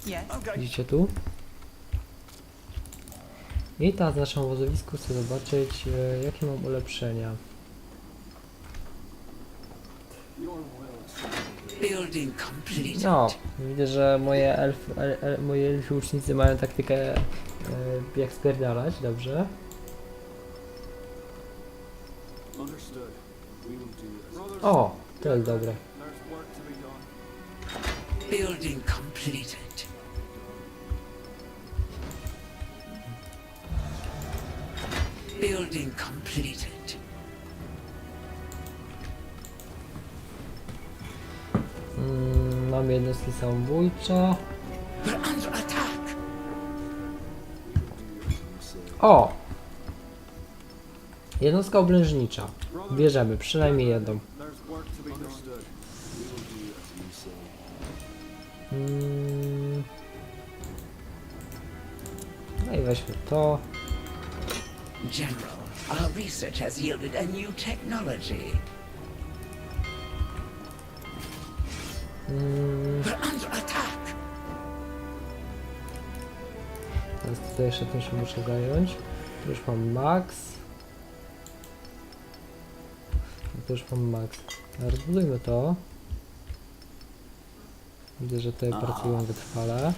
Yes. Widzicie tu? I teraz w naszym obozowisku chcę zobaczyć, jakie mam ulepszenia. Building completed. No, widzę, że moje elfy łucznicy mają taktykę jak spierdalać, dobrze. Understood. We will do as O, to jest dobre. There's work to be done. Building completed. Building completed. Mam jednostki samobójcze. We're under attack. O! Jednostka obrężnicza. Bierzemy, przynajmniej jedną. There's work to be done. Understood. We will do as you say. No i weźmy to. General, our research has yielded a new technology. Teraz tutaj jeszcze tym się muszę zająć. Tu już mam max. Tu już mam max. Rozbudujmy to. Widzę, że tutaj pracują wytrwale.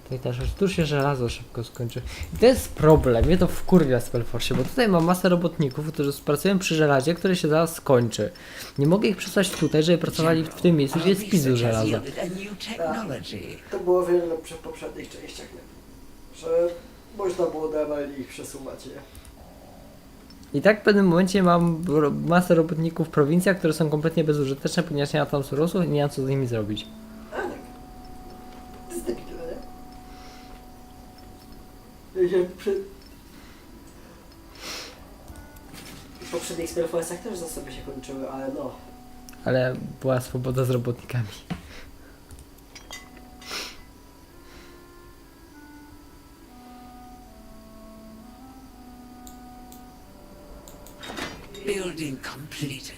Tutaj też tu się żelazo szybko skończy. I to jest problem, mnie to wkurwia w Spellforce, bo tutaj mam masę robotników, którzy pracują przy żelazie, które się zaraz skończy. Nie mogę ich przesłać tutaj, żeby pracowali w tym miejscu, gdzie jest pizdu żelaza. To było wiele przy poprzednich częściach, nie? Że można było normalnie ich przesuwać, nie? I tak w pewnym momencie mam masę robotników w prowincjach, które są kompletnie bezużyteczne, ponieważ nie ma tam surowców i nie mam co z nimi zrobić. A tak. To jest debilne, nie? Ja się w poprzednich Spellforce'ach też zasoby się kończyły, ale no. Ale była swoboda z robotnikami. Building completed.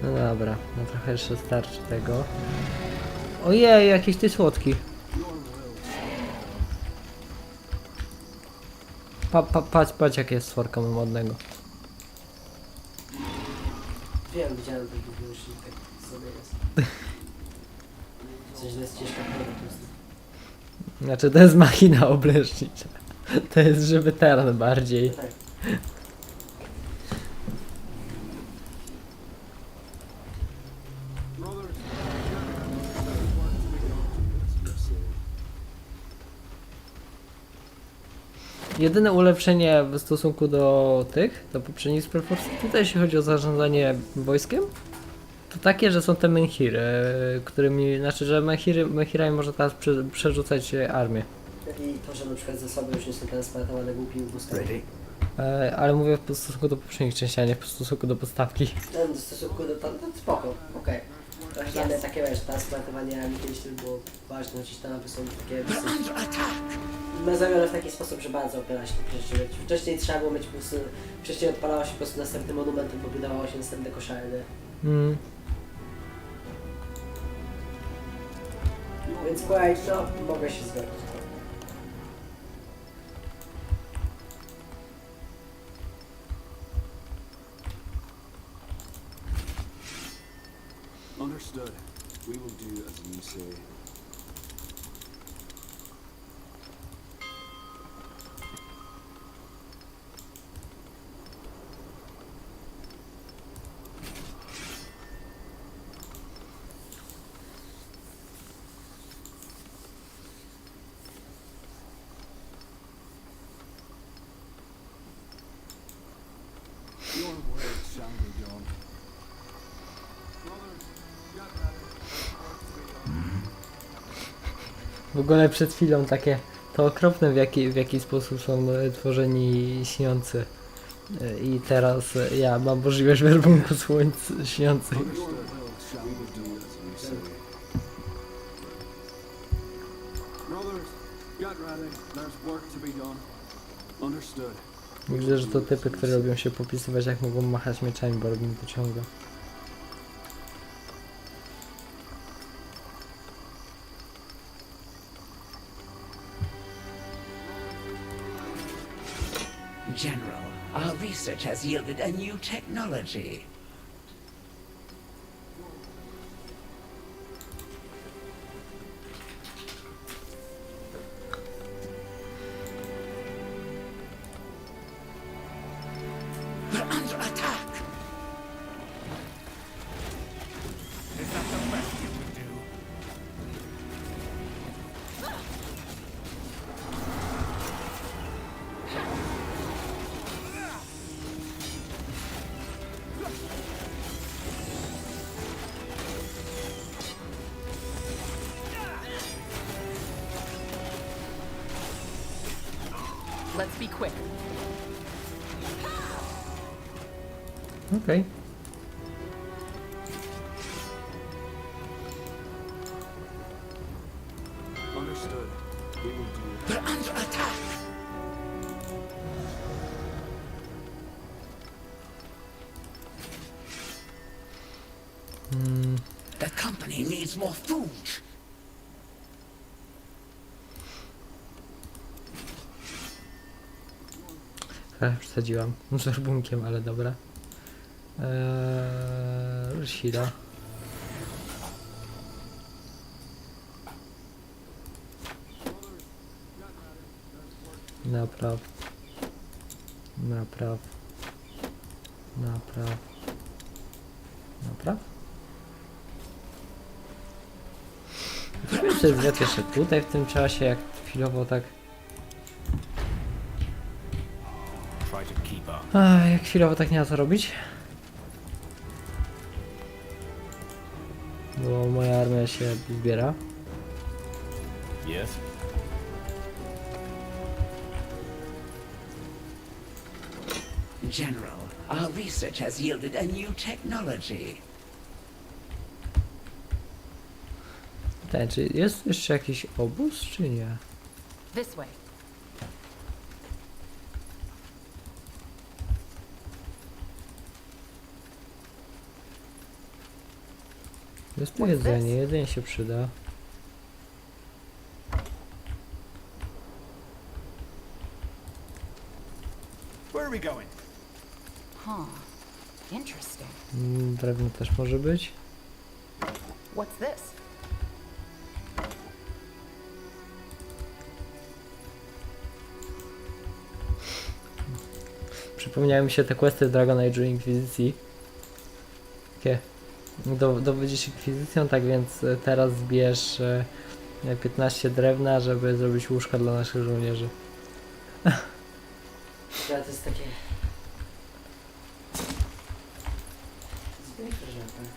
No dobra, no trochę jeszcze starczy tego. Ojej, jakiś ty słodki. Patrz jakie jest słodka modnego. Wiem, widziałem taki wyłącznik, tak sobie jest. Coś, że jest ciężka chmura po prostu. Znaczy to jest machina obleżnicza. To jest żywy teren bardziej. Tak. Jedyne ulepszenie w stosunku do poprzednich Spellforce, tutaj jeśli chodzi o zarządzanie wojskiem, to takie, że są te menhiry, którymi, znaczy, że menhirami można teraz przerzucać armię. I to, że na przykład zasoby już nie są transportowane głupimi wózkami. Ale mówię w stosunku do poprzednich części, a nie w stosunku do podstawki. Ten w stosunku do tam, to spoko, okej. Okay. Dla mnie takie, wiesz, transportowanie armii kiedyś to było ważne, gdzieś tam są takie zrobione w taki sposób, że bardzo opiera się na przecież. Wcześniej trzeba było mieć po prostu, wcześniej odpalało się po prostu następny monument, bo budowało się następne koszary, nie? Więc słuchaj, no, mogę się zgodzić. Understood. We will do as you say. Your word shall be done. W ogóle przed chwilą takie to okropne w jaki sposób są tworzeni śniący. I teraz ja mam możliwość werbunku śniących. Widzę, że to typy, które lubią się popisywać, jak mogą machać mieczami, bo robimy to ciągle. General, our research has yielded a new technology. We're under attack! Is that the best you can do? Let's be quick. Okej. Understood. We will do it. They're under attack! The company needs more food. Przesadziłam z żerbunkiem, ale dobra. Sila. Napraw. Napraw. Napraw. Napraw. Musimy sobie zwiat jeszcze tutaj w tym czasie, jak chwilowo tak... Try to keep up. Jak chwilowo tak nie ma co robić. Bo moja armia się zbiera. Yes. General, our research has yielded a new technology. Pytanie, czy jest jeszcze jakiś obóz, czy nie? This way. Jest tu jedzenie, jedzenie się przyda. Where are we going? Huh. Interesting. Drewno też może być. What's this? Przypomniały mi się te questy Dragon Age Inkwizycji. Takie dowiedzieć inkwizycją, tak więc teraz zbierz 15 drewna, żeby zrobić łóżka dla naszych żołnierzy. To jest takie... Zbieg rzepy.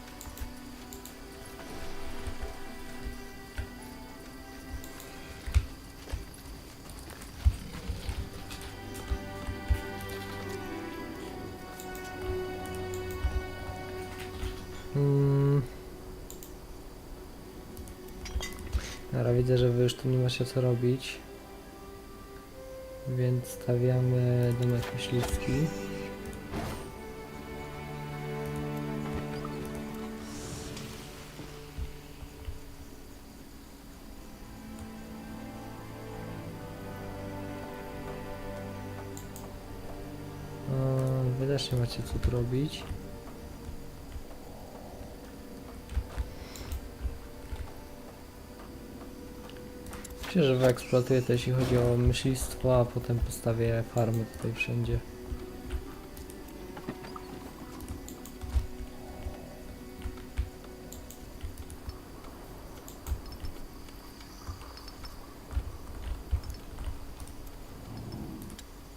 Dobra, widzę, że wy już tu nie macie co robić. Więc stawiamy domek myśliwski. Wy też nie macie co tu robić. Myślę, że wyeksploatuję to, jeśli chodzi o myślistwo, a potem postawię farmy tutaj wszędzie.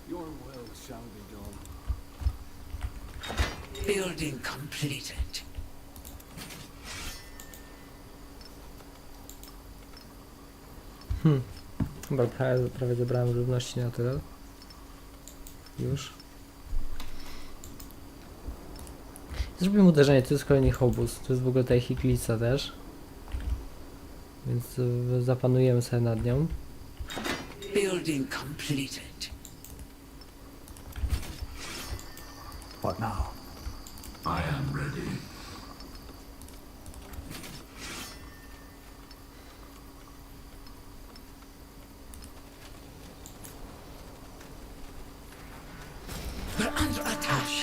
Your will shall be done. Building completed. Chyba prawie zebrałem żywności na tyle. Już. Zrobimy uderzenie, to jest kolejny obóz. To jest w ogóle ta ich iglica też. Więc zapanujemy sobie nad nią. Building completed. What now? I am ready.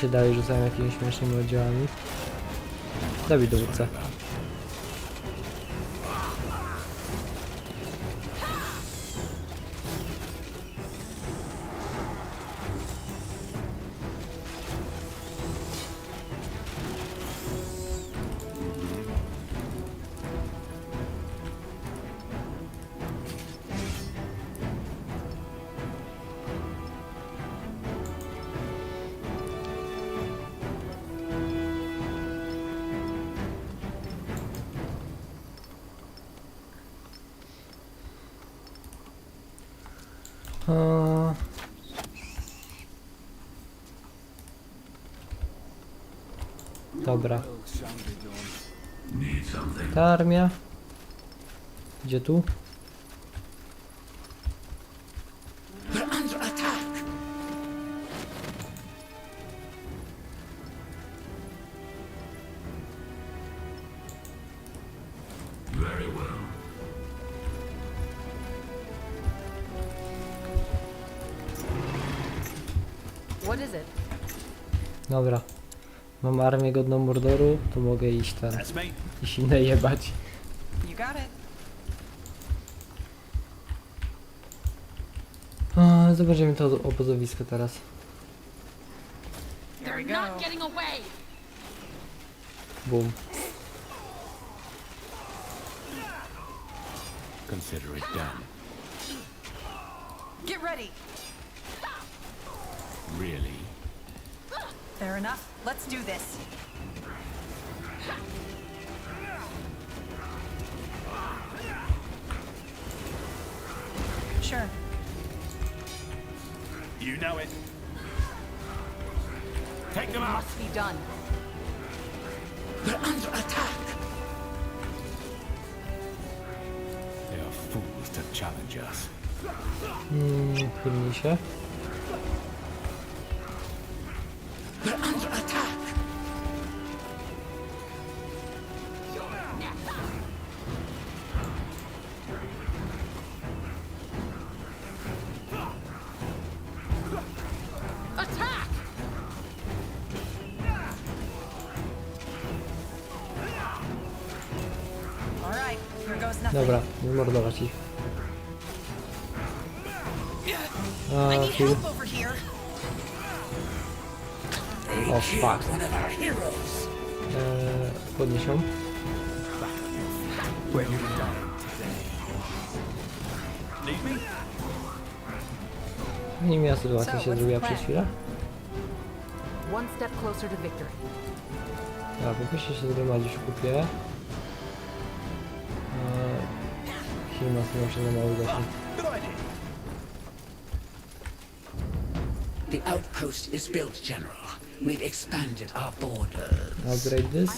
Się dalej rzucają jakimiś śmiesznymi oddziałami. Zabij dowódcę. Dobra. Ta armia. Gdzie tu? What is it? Dobra. Mam armię godną Mordoru, to mogę iść iść inne jebać. You got it. Zobaczymy to obozowisko teraz. There we You're go. not getting away! Boom. Consider it done. Get ready. Really? Fair enough. Let's do this. Sure. You know it. Take them out. Must be done. They're under attack. They are fools to challenge us. Chylnij się. They're under attack. Attack! All right. Here goes nothing. Dobra, nie mordować ich. I need Kill. help over here. O, fuck. Podnieś ją. Need me? Nie miała sytuacja się zrobiła przez chwilę. One step closer to victory. Ja po prostu się zgromadzić w kupie. Hilma sobie się na mały zasięg. The outpost is built, General. We've expanded our borders. Upgrade this.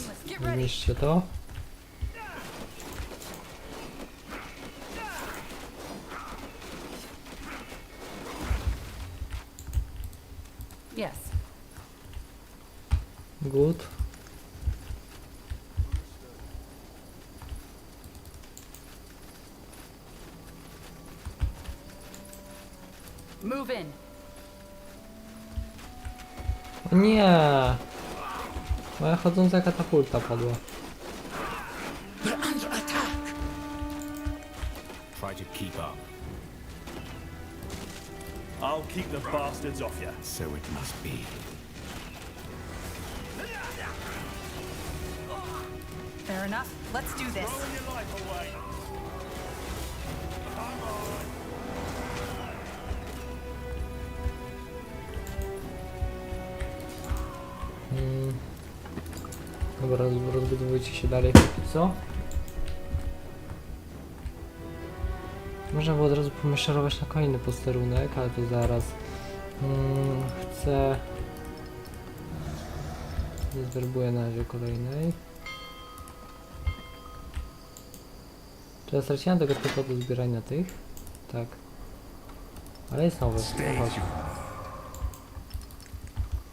Zniszczcie to. Yes. Good. Move in. O nie! Moja chodząca katapulta padła. They're under attack. Try to keep up. I'll keep the bastards off you. So it must be. Fair enough. Let's do this. Throwing your life away. Come on. Dobra, rozbudowujcie się dalej póki co. Można było od razu pomaszerować na kolejny posterunek, ale to zaraz. Chcę... Nie zwerbuję na razie kolejnej. Czy ja straciłem tego typu do zbierania tych? Tak. Ale jest nowy. No chodź.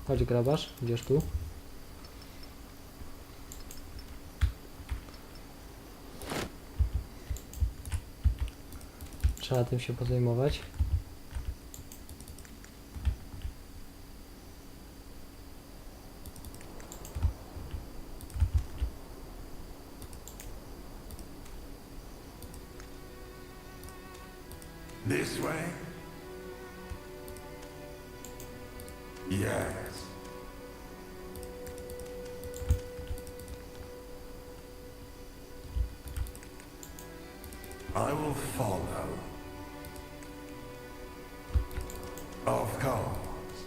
Chodź grabarz, idziesz tu. Trzeba tym się pozajmować. This way? Yes. I will follow. Of course.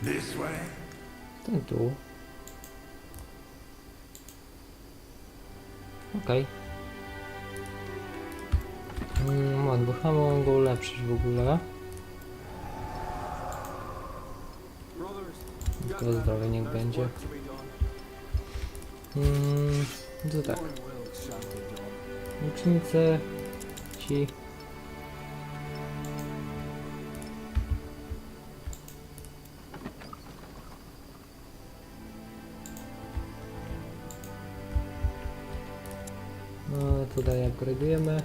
This way? Ten tu. Okej. Bo chyba mogą go ulepszyć w ogóle. Tylko zdrowie niech będzie. To tak. Łucznicy ci. No tutaj upgrade'ujemy.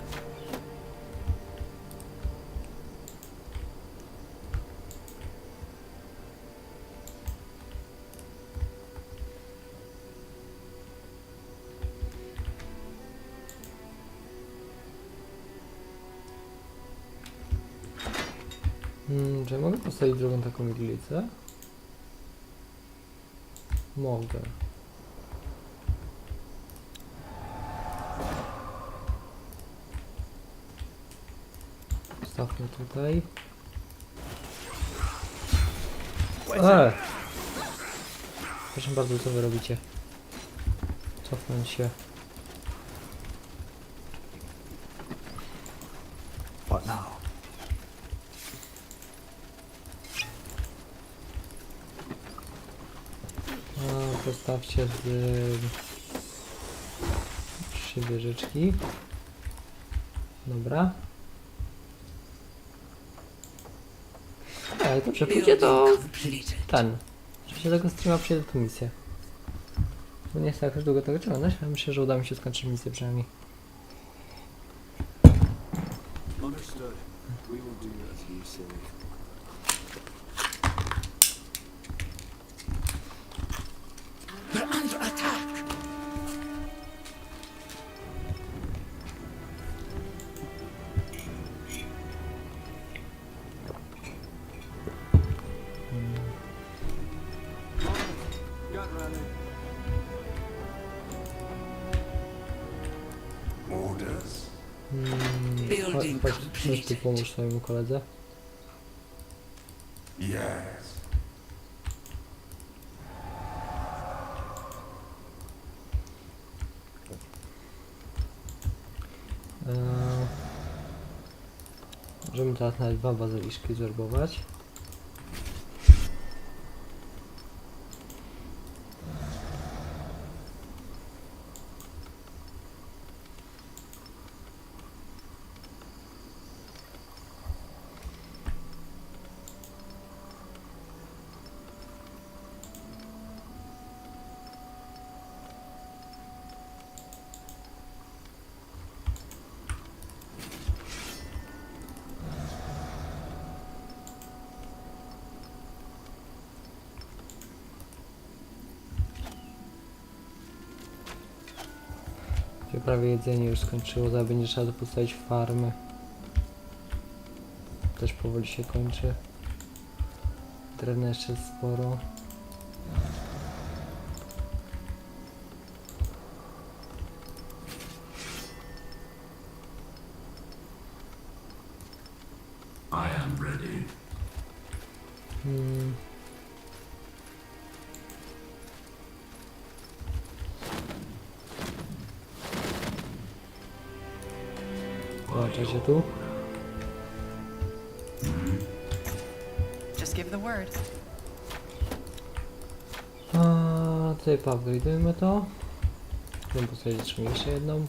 Czy mogę postawić drugą taką iglicę? Mogę. Postawmy tutaj. Proszę bardzo, co wy robicie? Cofnąć się. What now? Postawcie trzy wieżyczki. Dobra. Ale dobrze, pójdzie do ten. Oczywiście tego streama przyjdę tu misję. No nie chcę jakoś długo tego ciągnąć, ale myślę, że uda mi się skończyć misję przynajmniej. Understood. We will do as you say. We're under attack. Got ready. Orders? Chodź tu pomóż swojemu koledze. Yes. Możemy teraz nawet 2 bazyliszki zwerbować. Prawie jedzenie już skończyło, zaraz będzie trzeba postawić farmy. Też powoli się kończy. Drewna jeszcze jest sporo. I am ready. Zobaczcie tu. Just give the word. Tutaj upgrade'ujmy to. Chcę postawić jeszcze jedną.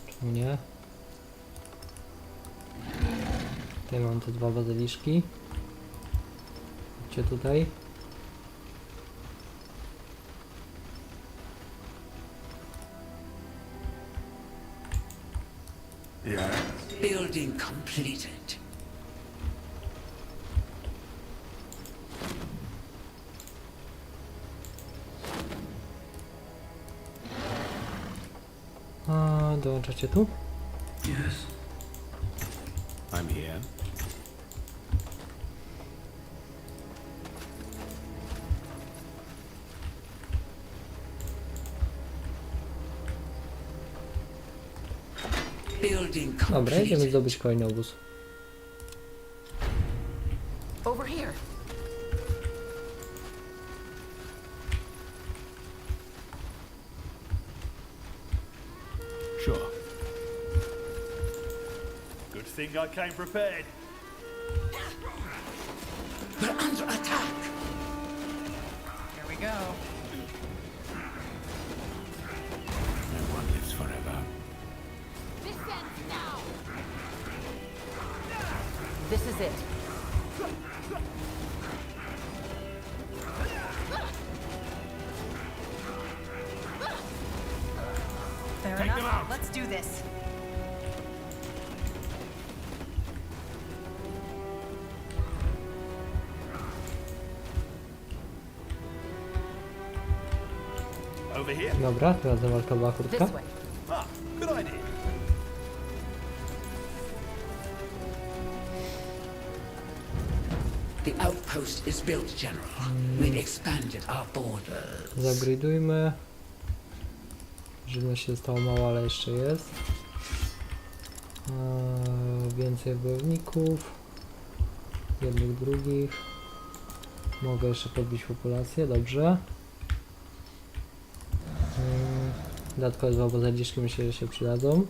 Czemu nie? Tutaj mam te 2 bazyliszki. Chodźcie tutaj. Yes. Building completed. Dołączacie tu? Yes. I'm here. Dobra, idziemy zdobyć kolejny obóz. Over here. Sure. think I came prepared. They're under attack. Here we go. No one lives forever. This ends now. This is it. Fair Take them enough. out. Let's do this. Over here? Dobra, teraz walka była krótka. This way. Ah, good idea. The outpost is built, General. We've expanded our borders. Zagridujmy. Żywność się stało mało, ale jeszcze jest. Więcej wojowników. Jednych, drugich. Mogę jeszcze podbić populację, dobrze. Dodatkowe 2 obozadziszki myślę, że się przydadzą.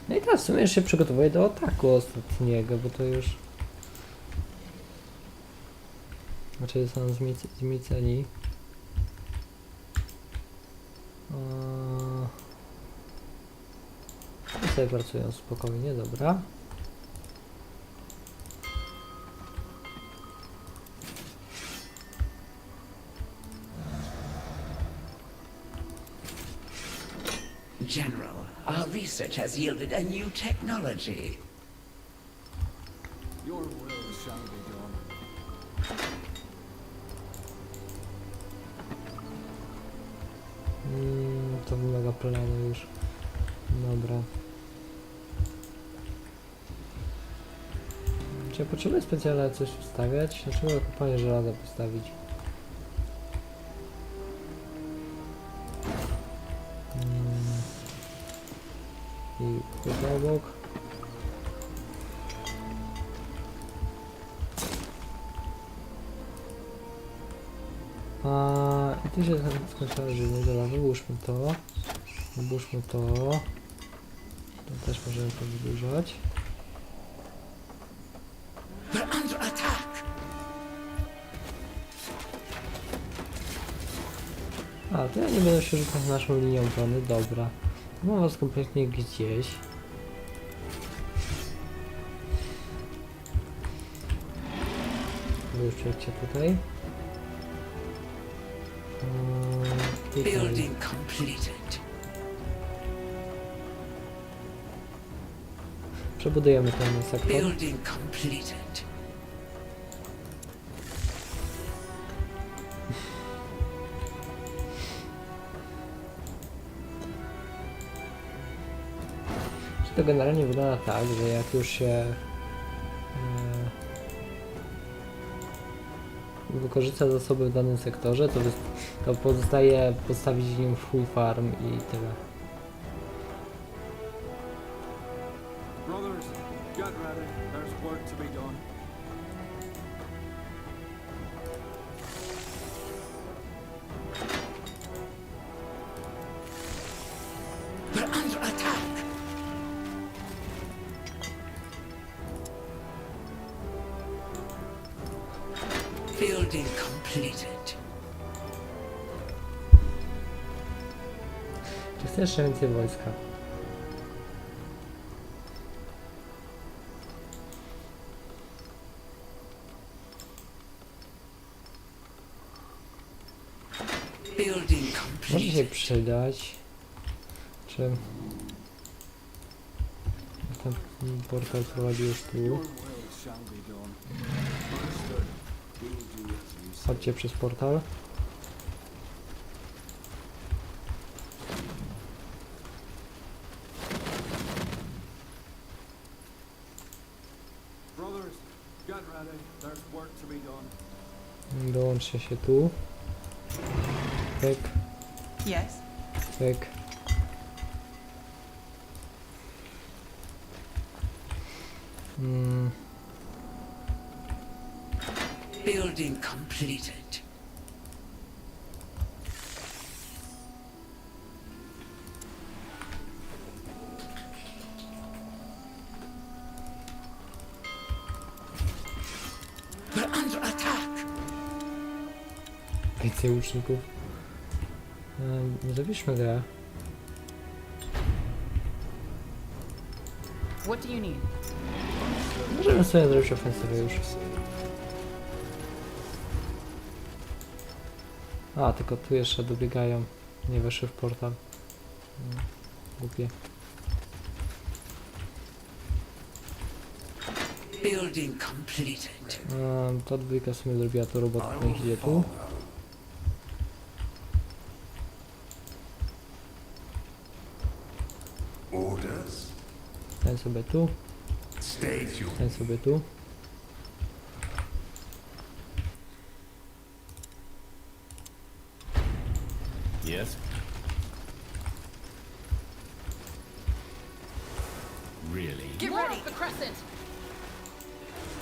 No i teraz w sumie już się przygotowuję do ataku ostatniego, bo to już... Znaczy są zmieceni. I sobie pracują spokojnie, dobra. General, our research has yielded a new technology. Your will shall be done. To wymaga planu już. Dobra. Czy ja potrzebuję specjalnie coś wstawiać? Znaczy mogę kopalnię żelaza postawić. I chyba obok. I tu się skończyło życie, dobra, wyłóżmy to. Wyłóżmy to. To też możemy to wydłużać. They're under attack. To ja nie będę się rzucać naszą linią obrony, dobra. Mam was kompletnie gdzieś. Wy już przejdźcie tutaj. Building completed. Przebudujemy ten sektor. Building completed. To generalnie wygląda tak, że jak już się wykorzysta zasoby w danym sektorze, to pozostaje postawić nim full farm i tyle. Brothers, get ready. There's work to be done. They're under attack. Building completed. Czy chcesz jeszcze więcej wojska? Building Może się completed. przydać. Czy ten portal prowadzi już tu? Your will shall be done. Understood. We will do as you say. Chodźcie przez portal. Brothers, get ready. There's work to be done. Dołączcie się tu. Pyk, Yes. pyk. Building completed. We're under attack. Więcej łuczników. Zapiszmy grę. What do you need? Możemy sobie zrobić ofensywę już. A, tylko tu jeszcze dobiegają. Nie weszły w portal. Głupie. Building completed. Ta dwójka sobie zrobiła to robotę, niech idzie tu. Orders? Ten sobie tu. State your Ten sobie tu. Yes? Really? Get More ready. of the crescent.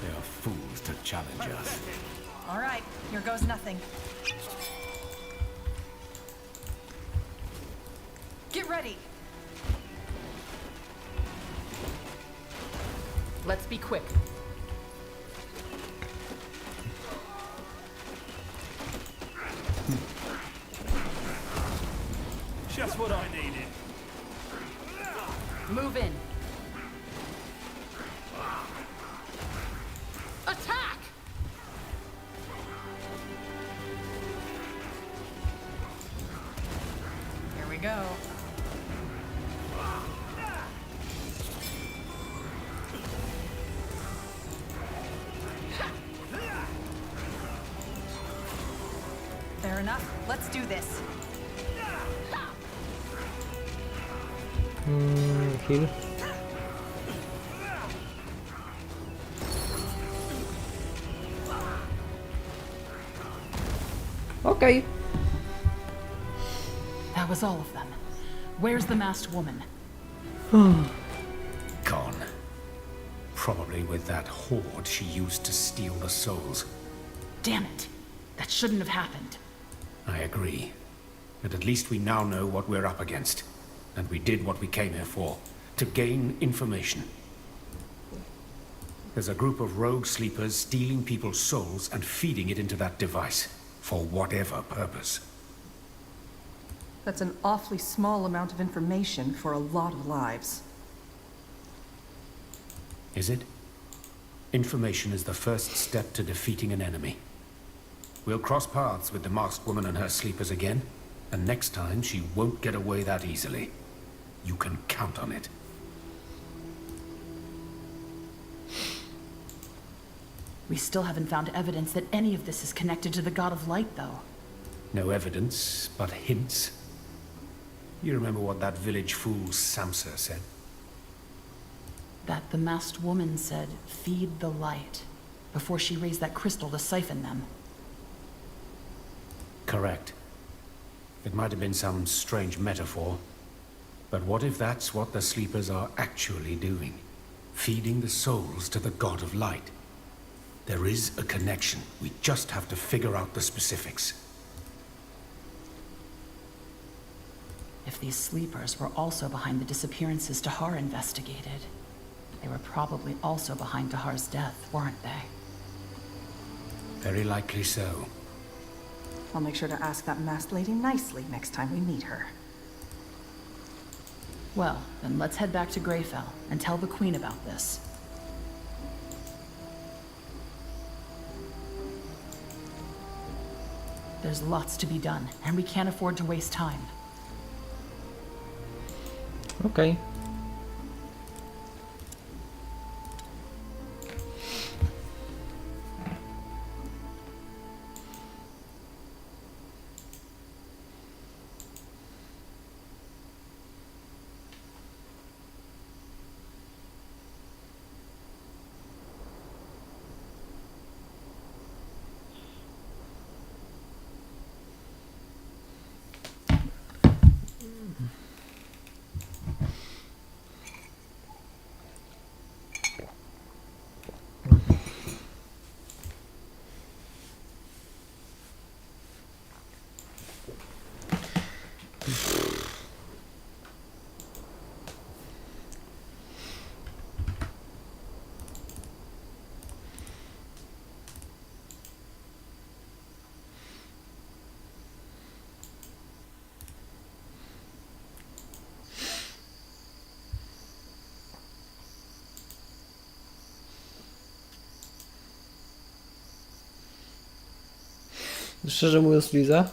They are fools to challenge us. All right, here goes nothing. Get ready. Let's be quick. Just what I needed. Move in. Attack! Here we go. Fair enough. Let's do this. Heal. Okay. That was all of them. Where's the masked woman? Gone. Probably with that hoard she used to steal the souls. Damn it. That shouldn't have happened. I agree. But at least we now know what we're up against. And we did what we came here for. To gain information. There's a group of rogue sleepers stealing people's souls and feeding it into that device. For whatever purpose. That's an awfully small amount of information for a lot of lives. Is it? Information is the first step to defeating an enemy. We'll cross paths with the masked woman and her sleepers again, and next time she won't get away that easily. You can count on it. We still haven't found evidence that any of this is connected to the God of Light, though. No evidence, but hints. You remember what that village fool Samsa said? That the masked woman said, "Feed the light," before she raised that crystal to siphon them. Correct. It might have been some strange metaphor. But what if that's what the sleepers are actually doing? Feeding the souls to the God of Light. There is a connection. We just have to figure out the specifics. If these sleepers were also behind the disappearances Tahar investigated, they were probably also behind Tahar's death, weren't they? Very likely so. I'll make sure to ask that masked lady nicely next time we meet her. Well, then let's head back to Greyfell and tell the Queen about this. There's lots to be done, and we can't afford to waste time. Okay. Szczerze mówiąc, Liza,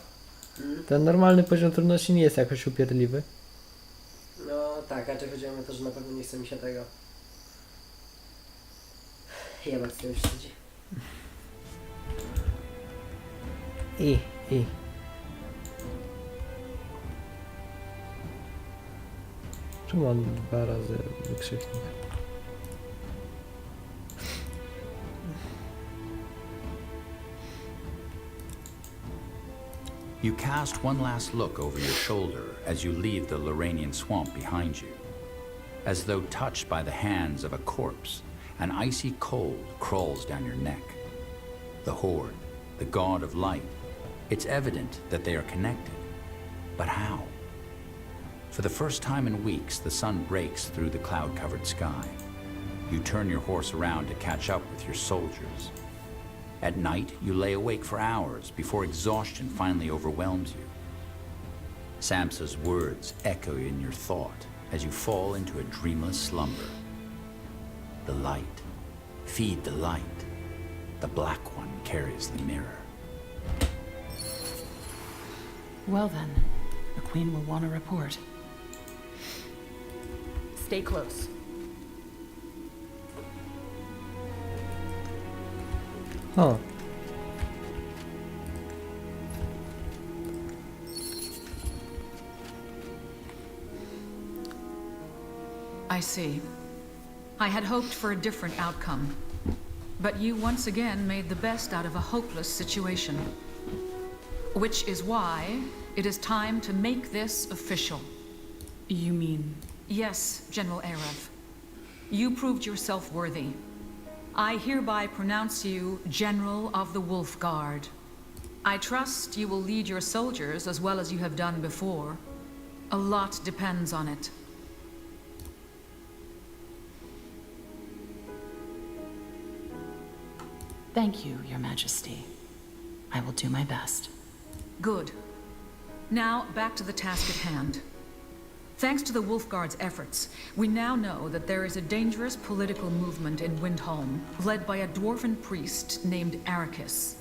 ten normalny poziom trudności nie jest jakoś upierdliwy. No tak, raczej chodziło mi o to, że na pewno nie chce mi się tego jebać z tym wstydzi. I. Czemu on 2 razy wykrzyknik? You cast one last look over your shoulder as you leave the Loranian swamp behind you. As though touched by the hands of a corpse, an icy cold crawls down your neck. The Horde, the god of light, it's evident that they are connected. But how? For the first time in weeks, the sun breaks through the cloud-covered sky. You turn your horse around to catch up with your soldiers. At night, you lay awake for hours before exhaustion finally overwhelms you. Samsa's words echo in your thought as you fall into a dreamless slumber. The light. Feed the light. The black one carries the mirror. Well then, the Queen will want a report. Stay close. O. I see. I had hoped for a different outcome. But you once again made the best out of a hopeless situation. Which is why it is time to make this official. You mean? Yes, General Arev. You proved yourself worthy. I hereby pronounce you General of the Wolf Guard. I trust you will lead your soldiers as well as you have done before. A lot depends on it. Thank you, Your Majesty. I will do my best. Good. Now, back to the task at hand. Thanks to the Wolf Guard's efforts, we now know that there is a dangerous political movement in Windholm, led by a dwarven priest named Arrakis.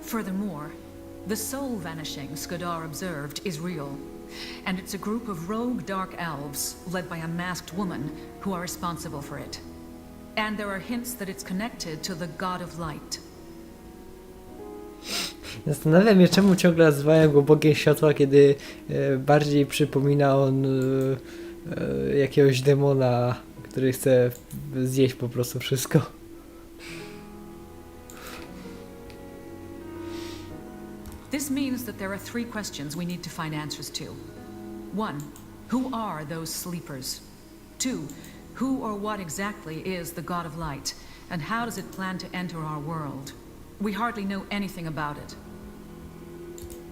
Furthermore, the soul vanishing Skadar observed is real, and it's a group of rogue dark elves, led by a masked woman, who are responsible for it. And there are hints that it's connected to the God of Light. Zastanawiam się, czemu ciągle nazywają go Bogiem Światła, kiedy bardziej przypomina on jakiegoś demona, który chce zjeść po prostu wszystko. This means that there are 3 questions we need to find answers to. 1. Who are those sleepers? 2. Who or what exactly is the God of Light, and how does it plan to enter our world? We hardly know anything about it.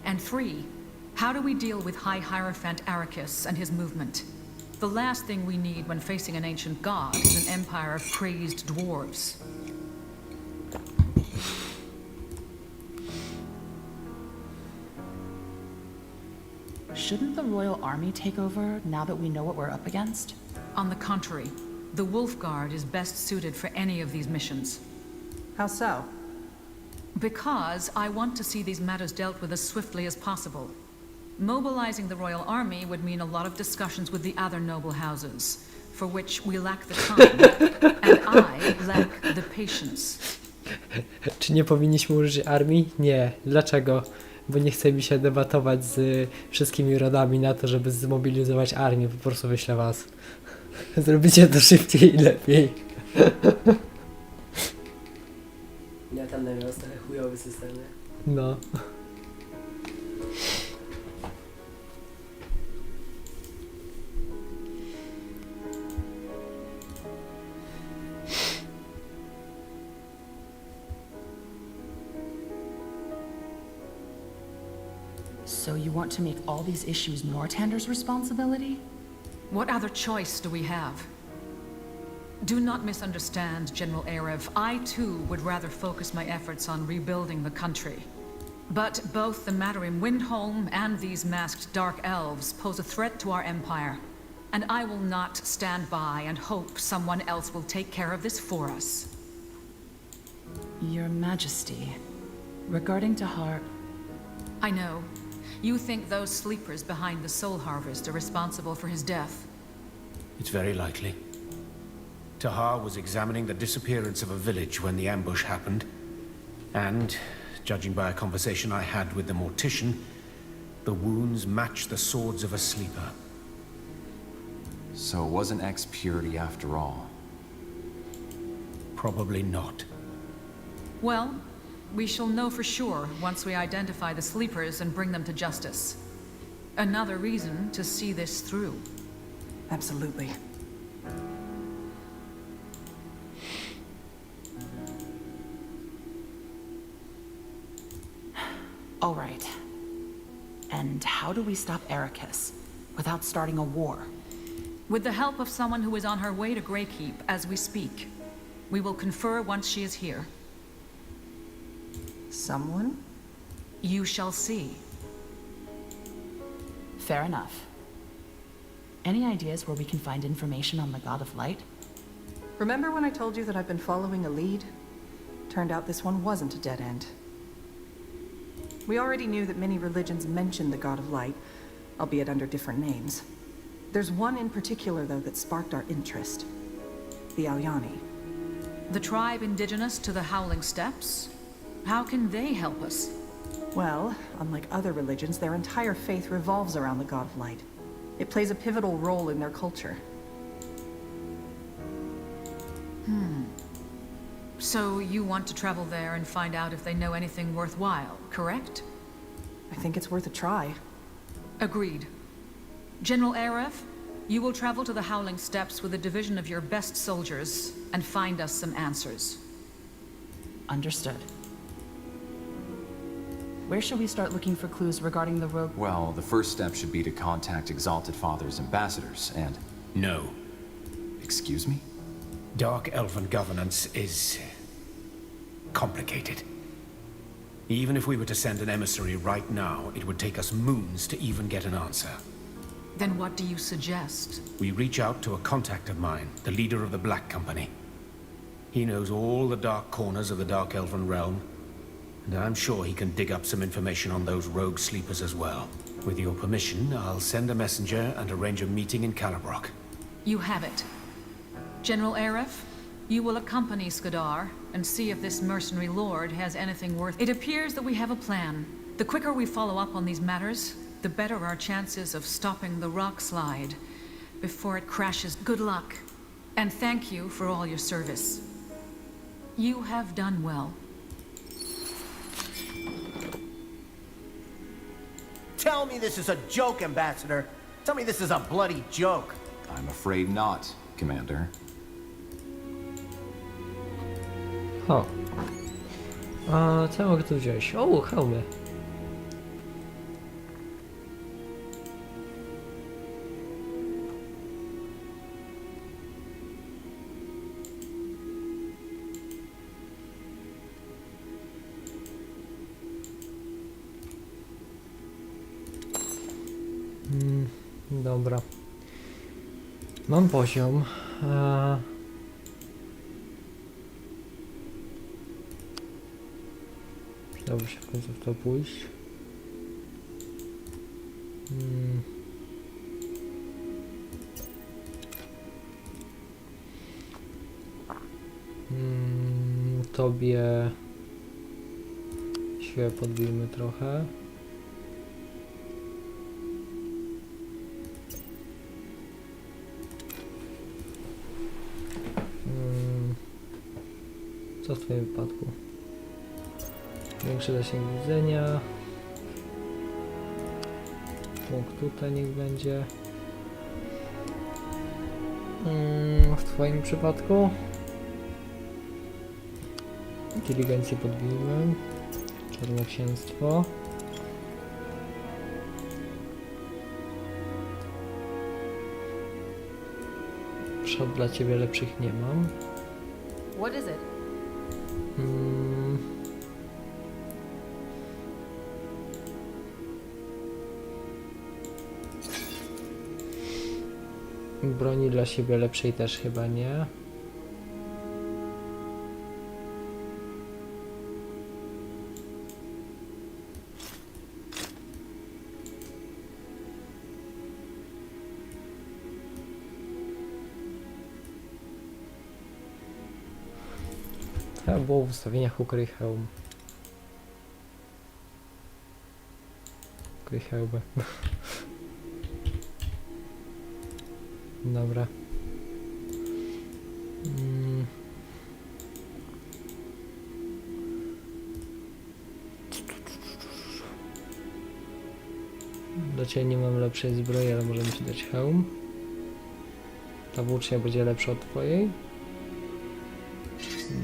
And 3. How do we deal with High Hierophant Arrakis and his movement? The last thing we need when facing an ancient god is an empire of crazed dwarves. Shouldn't the Royal Army take over now that we know what we're up against? On the contrary, the Wolf Guard is best suited for any of these missions. How so? Because I want to see these matters dealt with as swiftly as possible. Mobilizing the Royal Army would mean a lot of discussions with the other noble houses, for which we lack the time, and I lack the patience. Czy nie powinniśmy użyć armii? Nie. Dlaczego? Bo nie chce mi się debatować z wszystkimi rodami na to, żeby zmobilizować armię. Po prostu wyślę was. Zrobicie to szybciej i lepiej. Ja tam na miasto trochę chujowy system, nie? No. So you want to make all these issues Nortander's responsibility? What other choice do we have? Do not misunderstand, General Arev. I too would rather focus my efforts on rebuilding the country. But both the matter in Windholm and these masked dark elves pose a threat to our empire. And I will not stand by and hope someone else will take care of this for us. Your Majesty, regarding Tahar... I know. You think those sleepers behind the Soul Harvest are responsible for his death. It's very likely. Tahar was examining the disappearance of a village when the ambush happened. And, judging by a conversation I had with the mortician, the wounds match the swords of a sleeper. So it wasn't X-Purity after all. Probably not. Well, we shall know for sure once we identify the sleepers and bring them to justice. Another reason to see this through. Absolutely. All right. And how do we stop Ericus without starting a war? With the help of someone who is on her way to Greykeep as we speak. We will confer once she is here. Someone? You shall see. Fair enough. Any ideas where we can find information on the God of Light? Remember when I told you that I've been following a lead? Turned out this one wasn't a dead end. We already knew that many religions mentioned the God of Light, albeit under different names. There's one in particular, though, that sparked our interest. The Alyani. The tribe indigenous to the Howling Steppes? How can they help us? Well, unlike other religions, their entire faith revolves around the God of Light. It plays a pivotal role in their culture. So you want to travel there and find out if they know anything worthwhile, correct? I think it's worth a try. Agreed. General Aref, you will travel to the Howling Steppes with a division of your best soldiers and find us some answers. Understood. Where should we start looking for clues regarding the rogue? Well, the first step should be to contact Exalted Father's ambassadors, and... No. Excuse me? Dark Elven governance is... complicated. Even if we were to send an emissary right now, it would take us moons to even get an answer. Then what do you suggest? We reach out to a contact of mine, the leader of the Black Company. He knows all the dark corners of the Dark Elven realm, and I'm sure he can dig up some information on those rogue sleepers as well. With your permission, I'll send a messenger and arrange a meeting in Calibrock. You have it. General Aref, you will accompany Skadar and see if this mercenary lord has anything worth... It appears that we have a plan. The quicker we follow up on these matters, the better our chances of stopping the rock slide before it crashes. Good luck, and thank you for all your service. You have done well. Tell me this is a joke, Ambassador. Tell me this is a bloody joke. I'm afraid not, Commander. O. A co ja mogę tu wziąć? O, hełmy. Dobra. Mam poziom. Przydałoby się w końcu w to pójść. Tobie siłę podbijmy trochę. Co w twoim wypadku? Większy zasięg widzenia. Punkt tutaj niech będzie. W twoim przypadku inteligencję podbijmy. Czarnoksięstwo. Przod dla ciebie lepszych nie mam. What is it? Broni dla siebie lepszej też chyba nie. Trzeba było w ustawieniach ukryj hełm. Ukryj hełmy. Dobra. Do ciebie nie mam lepszej zbroi, ale możemy ci dać hełm. Ta włócznia będzie lepsza od twojej.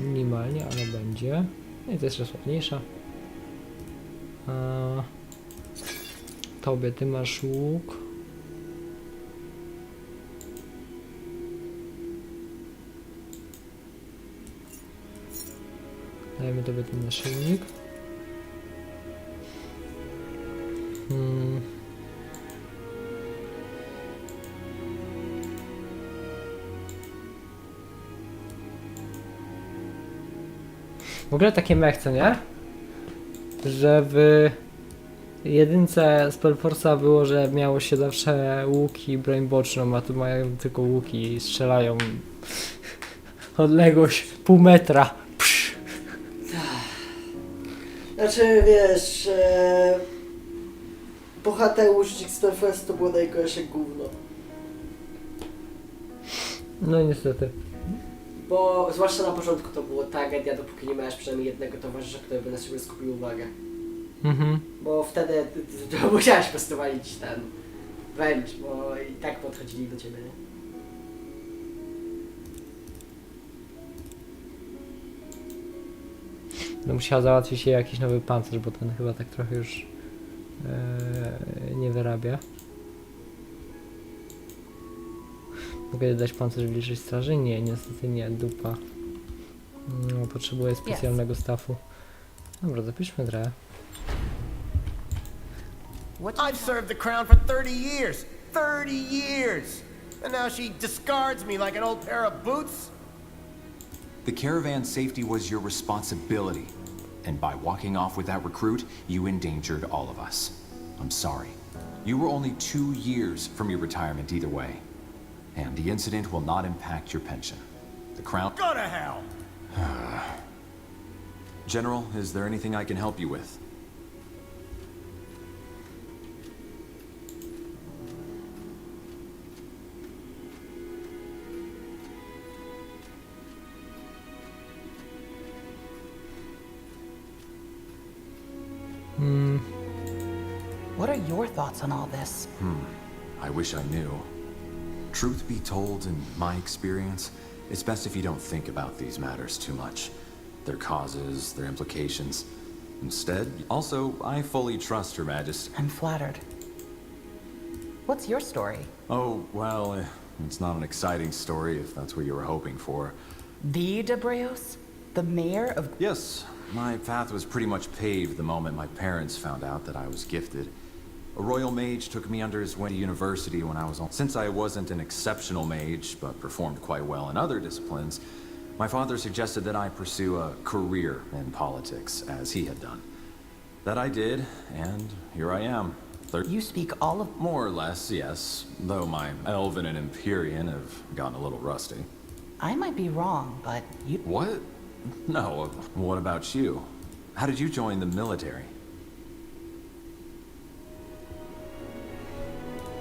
Minimalnie, ale będzie. No i to jest jeszcze ładniejsza. Tobie, ty masz łuk. Dajmy tobie ten naszyjnik. W ogóle takie mech, co nie? Że w jedynce Spellforce'a było, że miało się zawsze łuki i broń boczną, a tu mają tylko łuki i strzelają odległość pół metra. Psz. Znaczy, wiesz, bohater łucznik Spellforce to było najgorsze gówno. No niestety. Bo zwłaszcza na początku to było tragedia, dopóki nie miałeś przynajmniej jednego towarzysza, który by na siebie skupił uwagę. Bo wtedy to musiałeś po prostu walić ten wręcz, bo i tak podchodzili do ciebie, nie? No musiała załatwić się jakiś nowy pancerz, bo ten chyba tak trochę już nie wyrabia. Mogę dać pancerz bliżej straży? Nie, niestety nie, dupa. No, potrzebuję specjalnego staffu. Dobra, zapiszmy grę. I've served the crown for 30 years! 30 years! And now she discards me like an old pair of boots? The caravan's safety was your responsibility. And by walking off with that recruit, you endangered all of us. I'm sorry. You were only 2 years from your retirement either way. And the incident will not impact your pension. The crown... Go to hell! General, is there anything I can help you with? What are your thoughts on all this? I wish I knew. Truth be told, in my experience, it's best if you don't think about these matters too much. Their causes, their implications. Instead, also, I fully trust Her Majesty. I'm flattered. What's your story? Oh, well, it's not an exciting story if that's what you were hoping for. The Debreos? The mayor of... Yes, my path was pretty much paved the moment my parents found out that I was gifted. A royal mage took me under his wing to university when I was on. Since I wasn't an exceptional mage, but performed quite well in other disciplines, my father suggested that I pursue a career in politics, as he had done. That I did, and here I am. You speak all of... More or less, yes, though my Elven and Empyrean have gotten a little rusty. I might be wrong, but you... What? No, what about you? How did you join the military?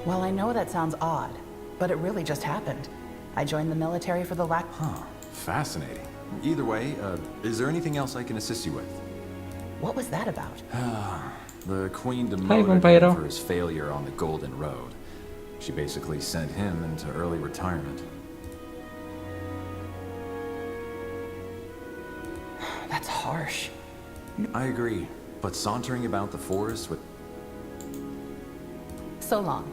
Well, I know that sounds odd, but it really just happened. I joined the military for the lack... Huh, fascinating. Either way, is there anything else I can assist you with? What was that about? The Queen demoted him for his failure on the Golden Road. She basically sent him into early retirement. That's harsh. I agree, but sauntering about the forest with... So long.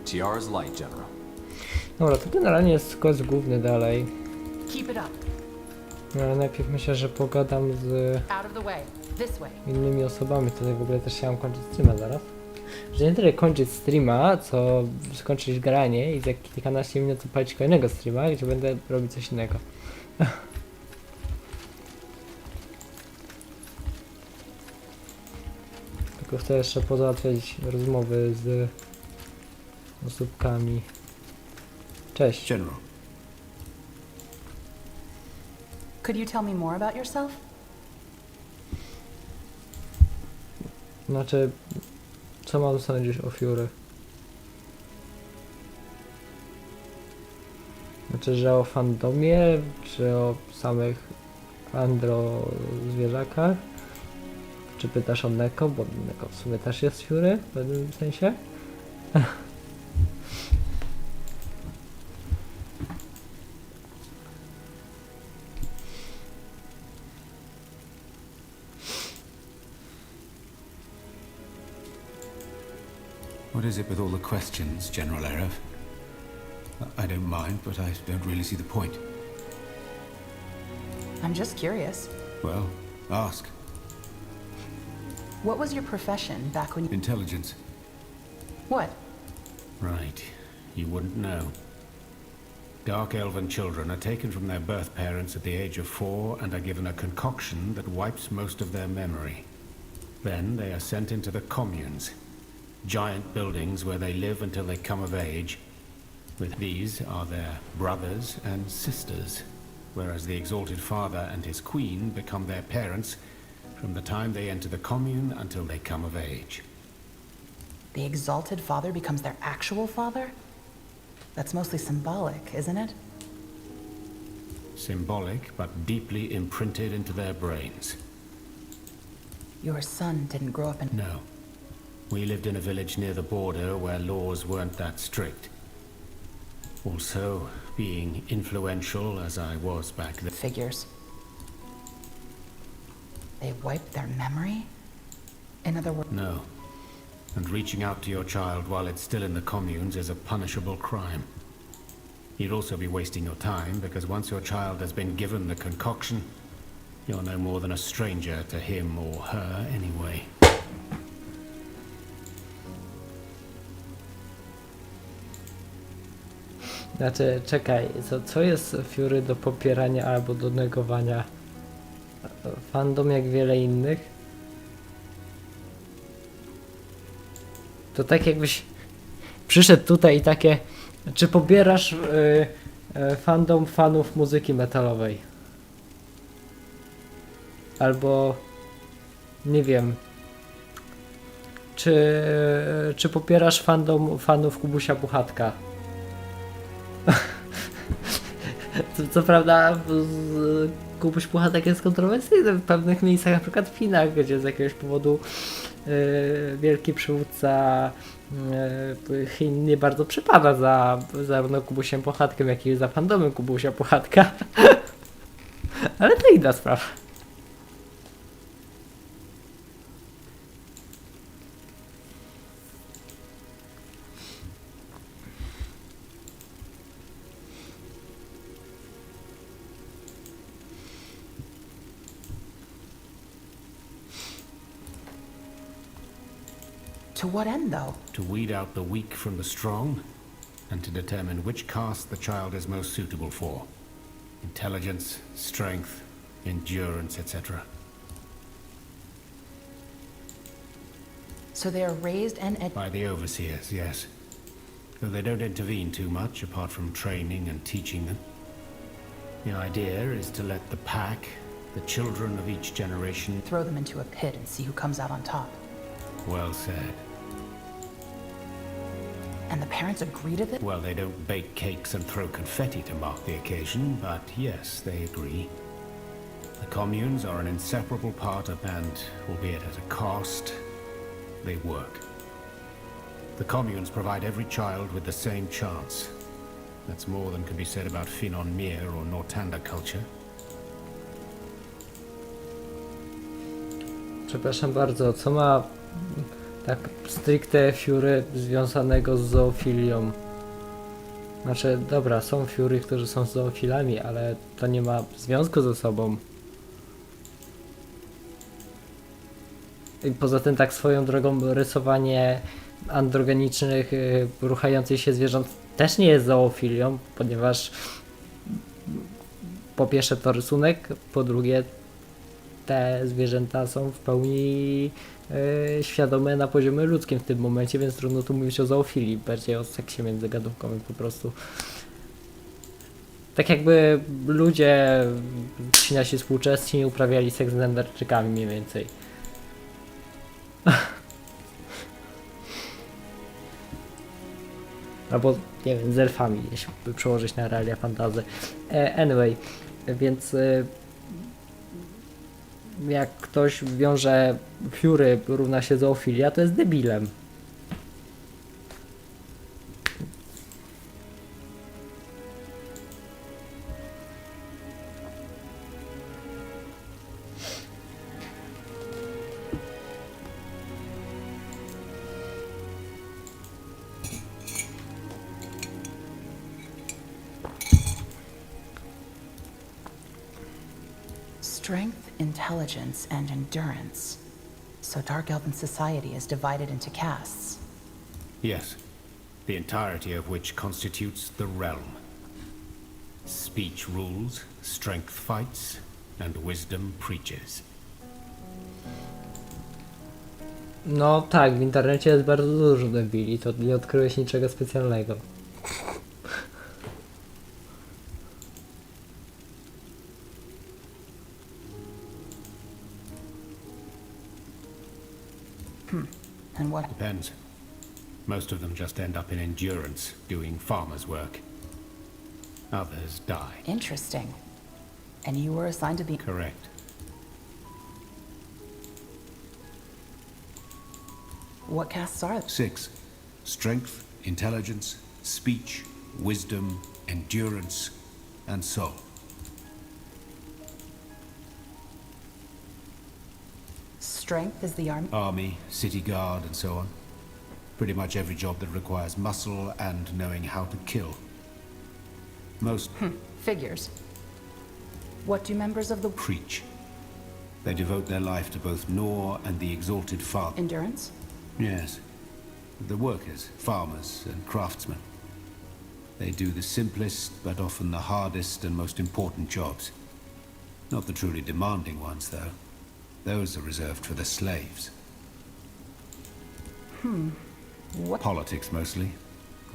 Tiara's light, General. Dobra, to generalnie jest quest główny dalej. Keep it up. No, ale najpierw myślę, że pogadam z Out of the way. This way. innymi osobami. Tutaj w ogóle też chciałem kończyć streama zaraz. Że nie tyle kończyć streama, co skończyć granie i za kilkanaście minut odpalić kolejnego streama, gdzie będę robić coś innego. Tylko chcę jeszcze pozałatwiać rozmowy z osóbkami. Cześć. General. Could you tell me more about yourself? Znaczy, co mam sądzić o Fury? Znaczy, że o fandomie, czy o samych andro zwierzakach? Czy pytasz o Neko? Bo Neko w sumie też jest Fury w pewnym sensie. What is it with all the questions, General Erev? I don't mind, but I don't really see the point. I'm just curious. Well, ask. What was your profession back when you... Intelligence. What? Right. You wouldn't know. Dark Elven children are taken from their birth parents at the age of 4 and are given a concoction that wipes most of their memory. Then they are sent into the communes. Giant buildings where they live until they come of age. With these are their brothers and sisters, whereas the Exalted Father and his Queen become their parents from the time they enter the commune until they come of age. The Exalted Father becomes their actual father? That's mostly symbolic, isn't it? Symbolic, but deeply imprinted into their brains. Your son didn't grow up in... No. We lived in a village near the border where laws weren't that strict. Also, being influential as I was back then. Figures. They wiped their memory? In other words... No. And reaching out to your child while it's still in the communes is a punishable crime. You'd also be wasting your time, because once your child has been given the concoction, you're no more than a stranger to him or her anyway. Znaczy, czekaj, co jest Fury do popierania albo do negowania? Fandom jak wiele innych? To tak jakbyś przyszedł tutaj i takie, czy pobierasz fandom fanów muzyki metalowej? Albo nie wiem, czy popierasz fandom fanów Kubusia Puchatka? Co prawda Kubuś Puchatek jest kontrowersyjny w pewnych miejscach, na przykład w Chinach, gdzie z jakiegoś powodu wielki przywódca Chin nie bardzo przypada za zarówno Kubusiem Puchatkiem, jak i za fandomem Kubusia Puchatka. Ale to inna sprawa. To what end, though? To weed out the weak from the strong, and to determine which caste the child is most suitable for. Intelligence, strength, endurance, etc. So they are raised and By the overseers, yes. Though they don't intervene too much, apart from training and teaching them. The idea is to let the pack, the children of each generation... throw them into a pit and see who comes out on top. Well said. And the parents agree to this? Well, they don't bake cakes and throw confetti to mark the occasion, but yes, they agree. The communes are an inseparable part of, and albeit at a cost, they work. The communes provide every child with the same chance. That's more than can be said about Finon Mir or Nortanda culture. Przepraszam bardzo, co ma tak stricte Fury związanego z zoofilią? Znaczy, dobra, są Fury, którzy są zoofilami, ale to nie ma związku ze sobą. I poza tym tak swoją drogą rysowanie androgenicznych, ruchających się zwierząt też nie jest zoofilią, ponieważ po pierwsze to rysunek, po drugie te zwierzęta są w pełni świadome na poziomie ludzkim w tym momencie, więc trudno tu mówić o zoofilii, bardziej o seksie międzygadunkowym po prostu. Tak jakby ludzie, ci nasi współczesni, nie uprawiali seks z Neanderczykami mniej więcej. Albo, nie wiem, z elfami, jeśli by przełożyć na realia fantasy. Anyway, więc jak ktoś wiąże Fury równa się zoofilia, to jest debilem. Strength, intelligence, and endurance. So Dark Elven society is divided into castes. Yes, the entirety of which constitutes the realm. Speech rules, strength fights, and wisdom preaches. No tak, w internecie jest bardzo dużo debili, to nie odkryłeś niczego specjalnego. And what? Depends. Most of them just end up in endurance, doing farmer's work. Others die. Interesting. And you were assigned to be... Correct. What castes are... 6. Strength, intelligence, speech, wisdom, endurance, and soul. Strength is the army... Army, city guard, and so on. Pretty much every job that requires muscle and knowing how to kill. Most Figures. What do members of the... preach. They devote their life to both Nor and the Exalted Father. Endurance? Yes. The workers, farmers, and craftsmen. They do the simplest, but often the hardest and most important jobs. Not the truly demanding ones, though. Those are reserved for the slaves. What? Politics, mostly.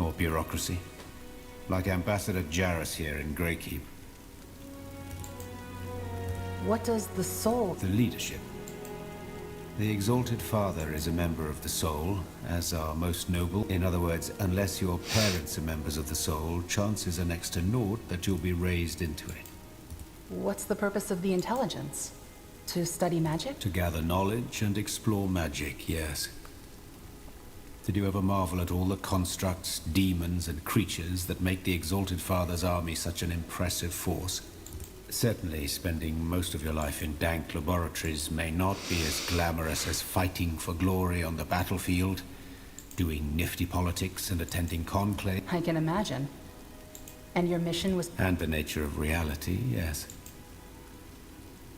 Or bureaucracy. Like Ambassador Jarrus here in Greykeep. What does the soul... The leadership. The Exalted Father is a member of the Soul, as are most noble. In other words, unless your parents are members of the Soul, chances are next to naught that you'll be raised into it. What's the purpose of the intelligence? To study magic? To gather knowledge and explore magic, yes. Did you ever marvel at all the constructs, demons, and creatures that make the Exalted Father's army such an impressive force? Certainly, spending most of your life in dank laboratories may not be as glamorous as fighting for glory on the battlefield, doing nifty politics and attending conclave. I can imagine. And your mission was... And the nature of reality, yes.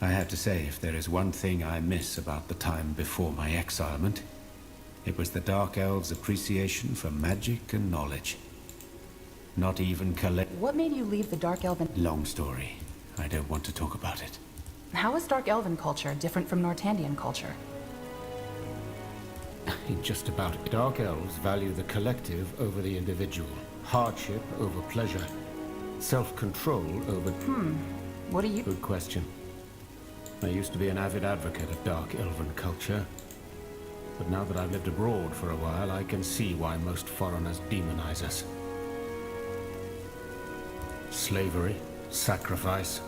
I have to say, if there is one thing I miss about the time before my exilement, it was the Dark Elves' appreciation for magic and knowledge. Not even collect... What made you leave the Dark Elven... Long story. I don't want to talk about it. How is Dark Elven culture different from Nortandian culture? In just about it. Dark Elves value the collective over the individual. Hardship over pleasure. Self-control over... What do you... Good question. I used to be an avid advocate of Dark Elven culture. But now that I've lived abroad for a while, I can see why most foreigners demonize us. Slavery, sacrifice,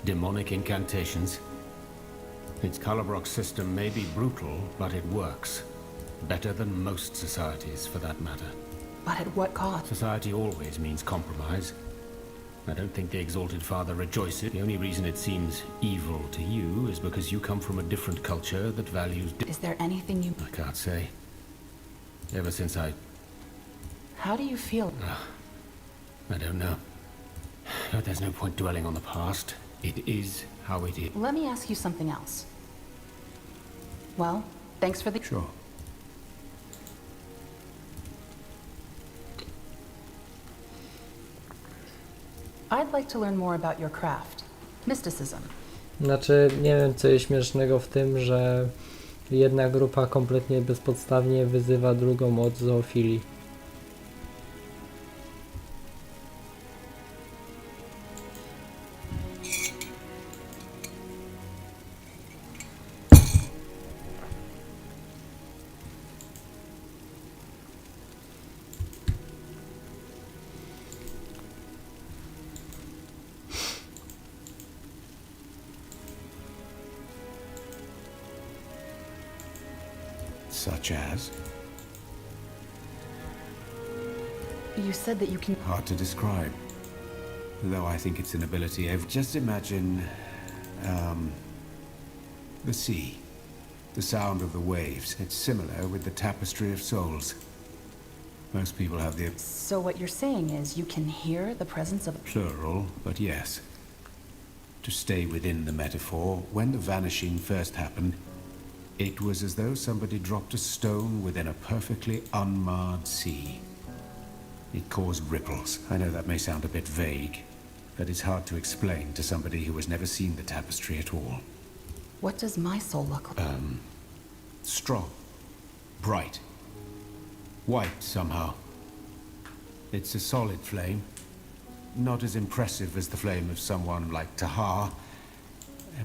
demonic incantations. Its Calabrock system may be brutal, but it works. Better than most societies, for that matter. But at what cost? Society always means compromise. I don't think the Exalted Father rejoices. The only reason it seems evil to you is because you come from a different culture that values... Is there anything you... I can't say. Ever since How do you feel? I don't know. But there's no point dwelling on the past. It is how it is. Let me ask you something else. Well, thanks for the... Sure. I'd like to learn more about your craft. Mysticism. Znaczy, nie wiem co jest śmiesznego w tym, że jedna grupa kompletnie bezpodstawnie wyzywa drugą od zoofilii. Such as? You said that you can... Hard to describe. Though I think it's an ability just imagine... the sea. The sound of the waves. It's similar with the tapestry of souls. Most people have the... So what you're saying is you can hear the presence of... Plural, but yes. To stay within the metaphor, when the vanishing first happened, it was as though somebody dropped a stone within a perfectly unmarred sea. It caused ripples. I know that may sound a bit vague, but it's hard to explain to somebody who has never seen the tapestry at all. What does my soul look like? Strong. Bright. White, somehow. It's a solid flame. Not as impressive as the flame of someone like Tahar,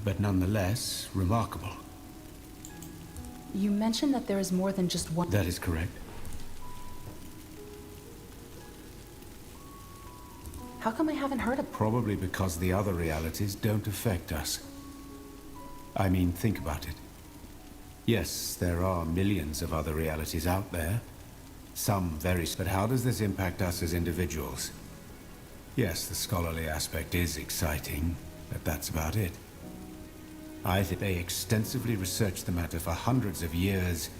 but nonetheless remarkable. You mentioned that there is more than just one... That is correct. How come I haven't heard of... Probably because the other realities don't affect us. I mean, think about it. Yes, there are millions of other realities out there. Some very... But how does this impact us as individuals? Yes, the scholarly aspect is exciting, but that's about it. I think they extensively researched the matter for hundreds of years,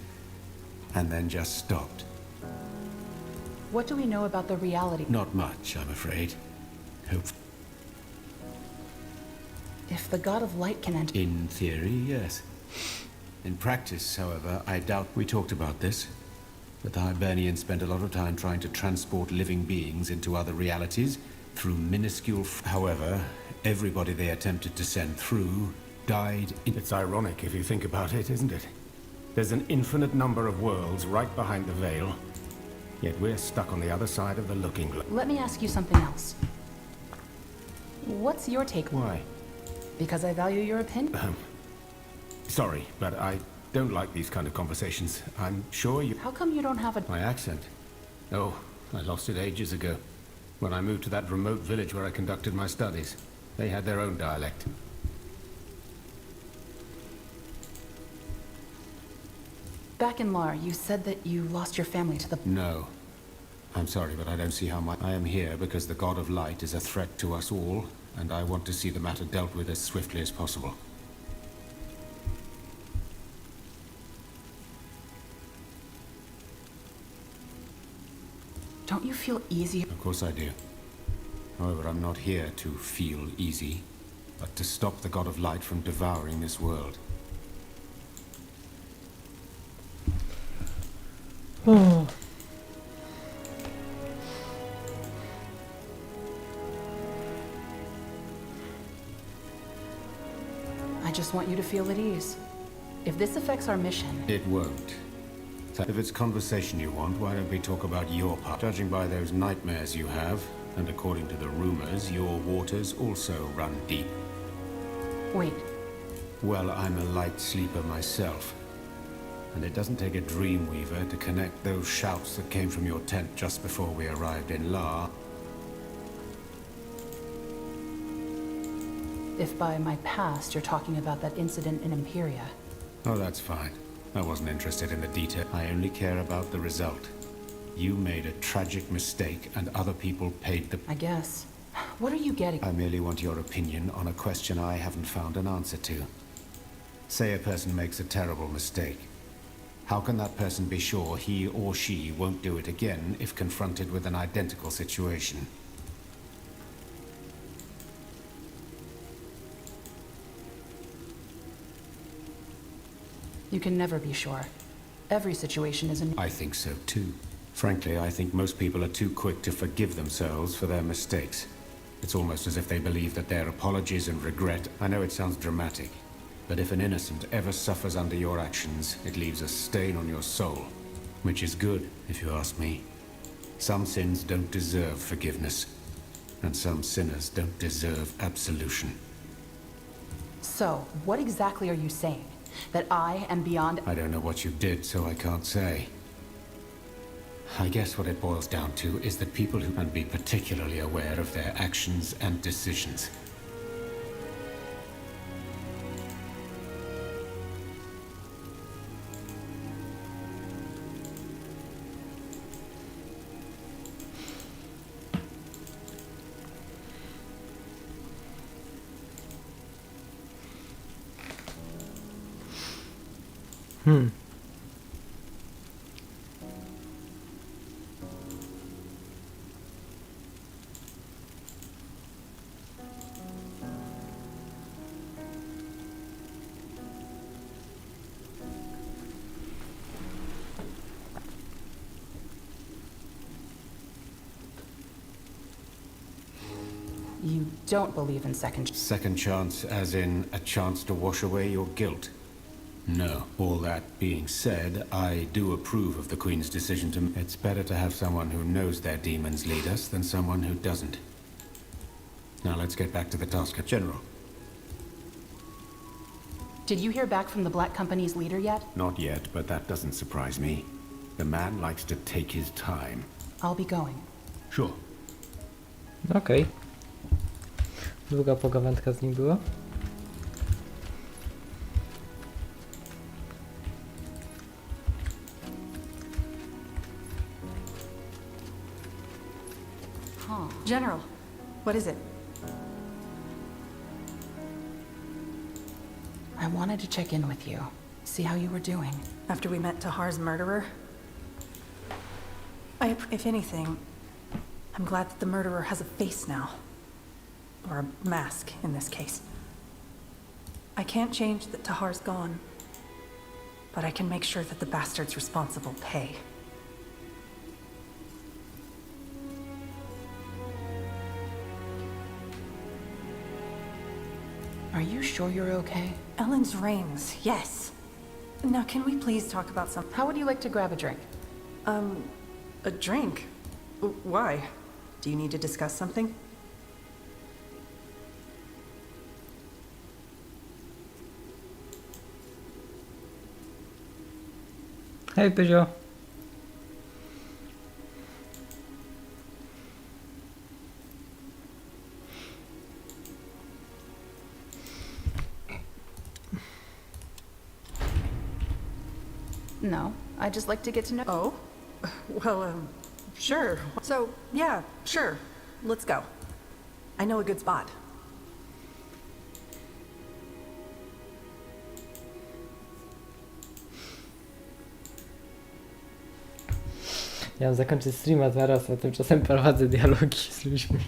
and then just stopped. What do we know about the reality? Not much, I'm afraid. Hope. If the God of Light can enter... In theory, yes. In practice, however, I doubt we talked about this. But the Hibernians spent a lot of time trying to transport living beings into other realities through minuscule... However, everybody they attempted to send through died in... It's ironic if you think about it, isn't it? There's an infinite number of worlds right behind the veil, yet we're stuck on the other side of the looking glass. Let me ask you something else. What's your take? Why? Because I value your opinion? Sorry, but I don't like these kind of conversations. I'm sure you... How come you don't have a... My accent? Oh, I lost it ages ago. When I moved to that remote village where I conducted my studies. They had their own dialect. Back in Lar, you said that you lost your family to the... No. I'm sorry, but I don't see how I am here because the God of Light is a threat to us all, and I want to see the matter dealt with as swiftly as possible. Don't you feel easy? Of course I do. However, I'm not here to feel easy, but to stop the God of Light from devouring this world. I just want you to feel at ease. If this affects our mission... It won't. If it's conversation you want, why don't we talk about your part? Judging by those nightmares you have, and according to the rumors, your waters also run deep. Wait. Well, I'm a light sleeper myself. And it doesn't take a dreamweaver to connect those shouts that came from your tent just before we arrived in La. If by my past you're talking about that incident in Imperia. Oh, that's fine. I wasn't interested in the detail. I only care about the result. You made a tragic mistake and other people paid the... I guess. What are you getting? I merely want your opinion on a question I haven't found an answer to. Say a person makes a terrible mistake. How can that person be sure he or she won't do it again if confronted with an identical situation? You can never be sure. Every situation is I think so too. Frankly, I think most people are too quick to forgive themselves for their mistakes. It's almost as if they believe that their apologies and regret... I know it sounds dramatic, but if an innocent ever suffers under your actions, it leaves a stain on your soul. Which is good, if you ask me. Some sins don't deserve forgiveness, and some sinners don't deserve absolution. So, what exactly are you saying? That I am beyond... I don't know what you did, so I can't say. I guess what it boils down to is that people who can be particularly aware of their actions and decisions. You don't believe in second... Second chance as in a chance to wash away your guilt? No. All that being said, I do approve of the Queen's decision to... It's better to have someone who knows their demons lead us than someone who doesn't. Now let's get back to the task. General. Did you hear back from the Black Company's leader yet? Not yet, but that doesn't surprise me. The man likes to take his time. I'll be going. Sure. Okej. Długa pogawędka z nim była. General. What is it? I wanted to check in with you. See how you were doing. After we met Tahar's murderer? If anything, I'm glad that the murderer has a face now. Or a mask, in this case. I can't change that Tahar's gone, but I can make sure that the bastards responsible pay. Are you sure you're okay? Ellen's reigns, yes. Now, can we please talk about something? How would you like to grab a drink? A drink? Why? Do you need to discuss something? Hej, Pyzio. No, I'd just like to get to know... Oh? Well, sure. So, yeah, sure. Let's go. I know a good spot. Ja mam zakończyć streama zaraz, a tymczasem prowadzę dialogi z ludźmi.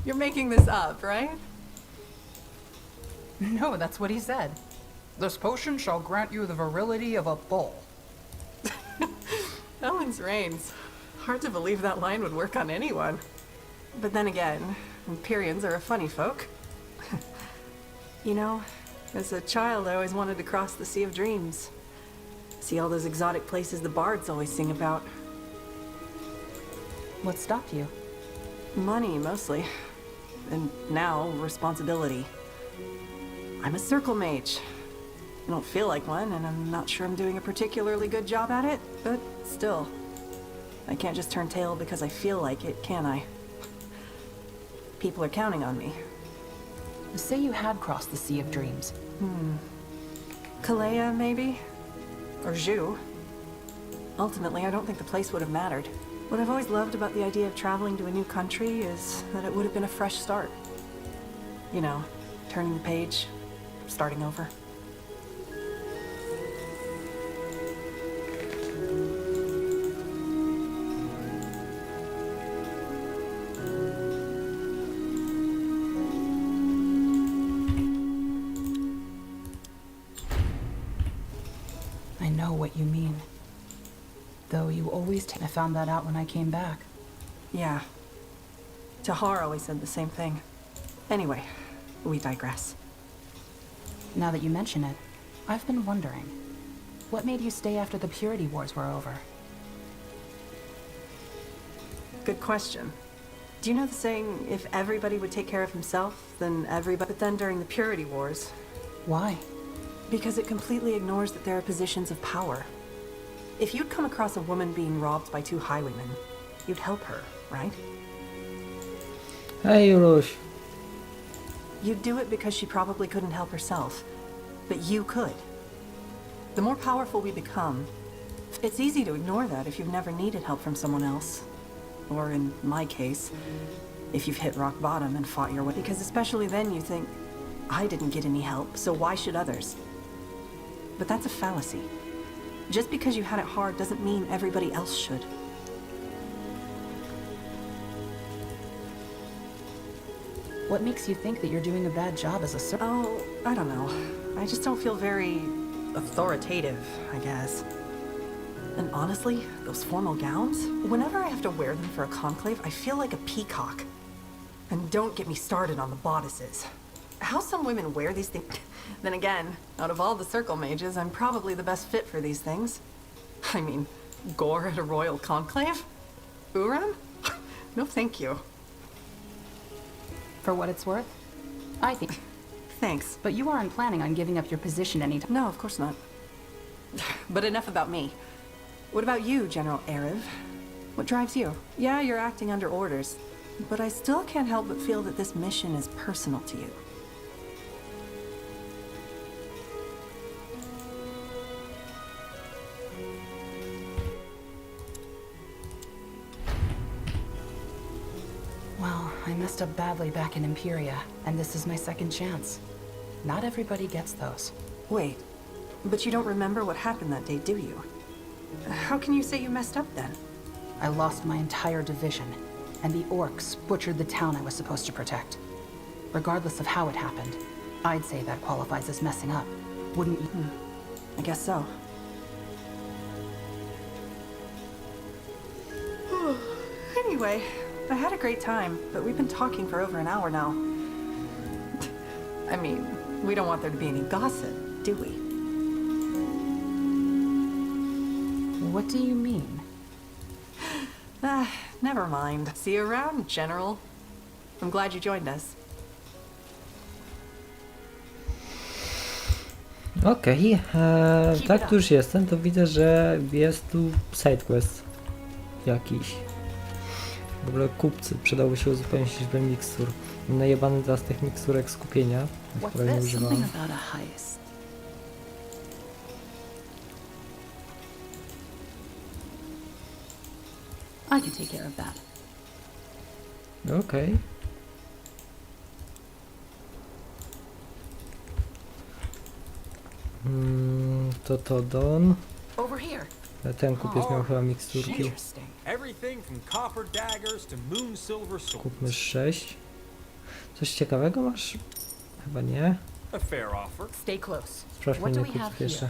You're making this up, right? No, that's what he said. This potion shall grant you the virility of a bull. Ellen's reigns. Hard to believe that line would work on anyone. But then again, Empyreans are a funny folk. You know, as a child I always wanted to cross the Sea of Dreams. See all those exotic places the bards always sing about. What stopped you? Money, mostly. And now, responsibility. I'm a circle mage. I don't feel like one, and I'm not sure I'm doing a particularly good job at it, but still. I can't just turn tail because I feel like it, can I? People are counting on me. Say you had crossed the Sea of Dreams. Kalea, maybe? Or Zhu. Ultimately, I don't think the place would have mattered. What I've always loved about the idea of traveling to a new country is that it would have been a fresh start. You know, turning the page, starting over. know what you mean. Though you always I found that out when I came back. Yeah. Tahar always said the same thing. Anyway, we digress. Now that you mention it, I've been wondering, what made you stay after the Purity Wars were over? Good question. Do you know the saying, if everybody would take care of himself, then everybody... But then during the Purity Wars... Why? Because it completely ignores that there are positions of power. If you'd come across a woman being robbed by 2 highwaymen, you'd help her, right? Hej, Juruś. You'd do it because she probably couldn't help herself, but you could. The more powerful we become, it's easy to ignore that if you've never needed help from someone else. Or in my case, if you've hit rock bottom and fought your way. Because especially then you think, I didn't get any help, so why should others? But that's a fallacy. Just because you had it hard doesn't mean everybody else should. What makes you think that you're doing a bad job as a servant? Oh, I don't know. I just don't feel very authoritative, I guess. And honestly, those formal gowns, whenever I have to wear them for a conclave, I feel like a peacock. And don't get me started on the bodices. How some women wear these things... Then again, out of all the circle mages, I'm probably the best fit for these things. I mean, gore at a royal conclave? Uram? No thank you. For what it's worth, I think... Thanks. But you aren't planning on giving up your position anytime. No, of course not. But enough about me. What about you, General Erev? What drives you? Yeah, you're acting under orders, but I still can't help but feel that this mission is personal to you. Well, I messed up badly back in Imperia, and this is my second chance. Not everybody gets those. Wait, but you don't remember what happened that day, do you? How can you say you messed up then? I lost my entire division, and the orcs butchered the town I was supposed to protect. Regardless of how it happened, I'd say that qualifies as messing up, wouldn't you? I guess so. Anyway, I had a great time, but we've been talking for over an hour now. I mean, we don't want there to be any gossip, do we? What do you mean? Never mind. See you around, General. I'm glad you joined us. Okej, tak tu już jestem, to widzę, że jest tu sidequest jakiś. W ogóle kupcy, przydałoby się uzupełnić liczbę mikstur. Mam najebany teraz tych miksturek skupienia, których nie używam. I can take care of that. Okej. To Don. Over here. Ten kupiec miał chyba miksturki. Everything from copper daggers to moon silver swords. Kupmy 6. Coś ciekawego masz? Chyba nie. A fair offer. Stay close. Sprawdźmy inne kupców jeszcze.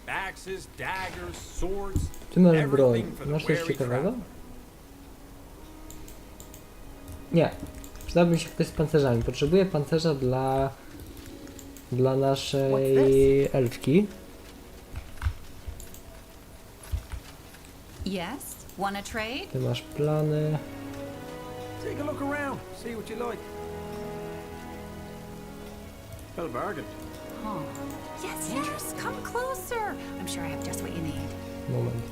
Axes, daggers, swords. Ty masz broń. Masz coś ciekawego? Nie. Przydałby się ktoś z pancerzami. Potrzebuję pancerza dla naszej elfki. Yes, wanna trade? Ty masz plany. Take a look around, see what you like. Well, bargain. Huh. Yes, come closer. I'm sure I have just what you need. Moment.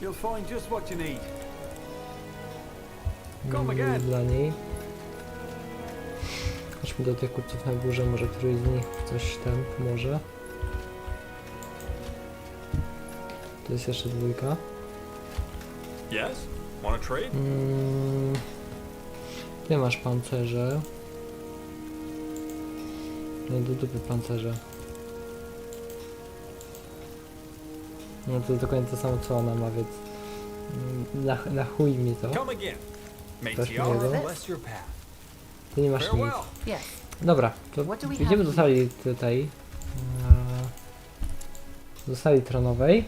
You'll find just what you need. Come again. Dla niej. Chodźmy do tych kupców na górze, może któryś z nich coś tam pomoże. To jest jeszcze dwójka. Yes, wanna trade? Ty masz pancerze. Nie, do dupy pancerze. No to dokładnie to samo co ona ma, więc na chuj mi to. Też miłego. Ty nie masz nic. Dobra, to idziemy do sali tutaj. do sali tronowej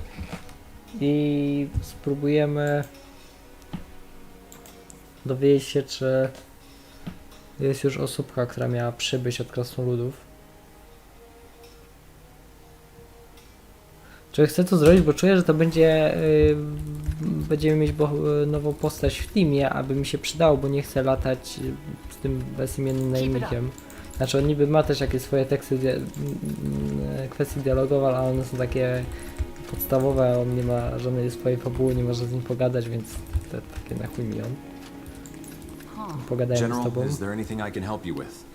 i spróbujemy dowiedzieć się, czy jest już osóbka, która miała przybyć od krasnoludów. Czy chcę to zrobić, bo czuję, że to będzie będziemy mieć nową postać w teamie, aby mi się przydało, bo nie chcę latać z tym bezimiennym najemnikiem. Znaczy on niby ma też jakieś swoje teksty, kwestie dialogowe, ale one są takie podstawowe, on nie ma żadnej swojej fabuły, nie może z nim pogadać, więc takie na chuj mi on. Pogadajmy z tobą. General, is there anything I can help you with?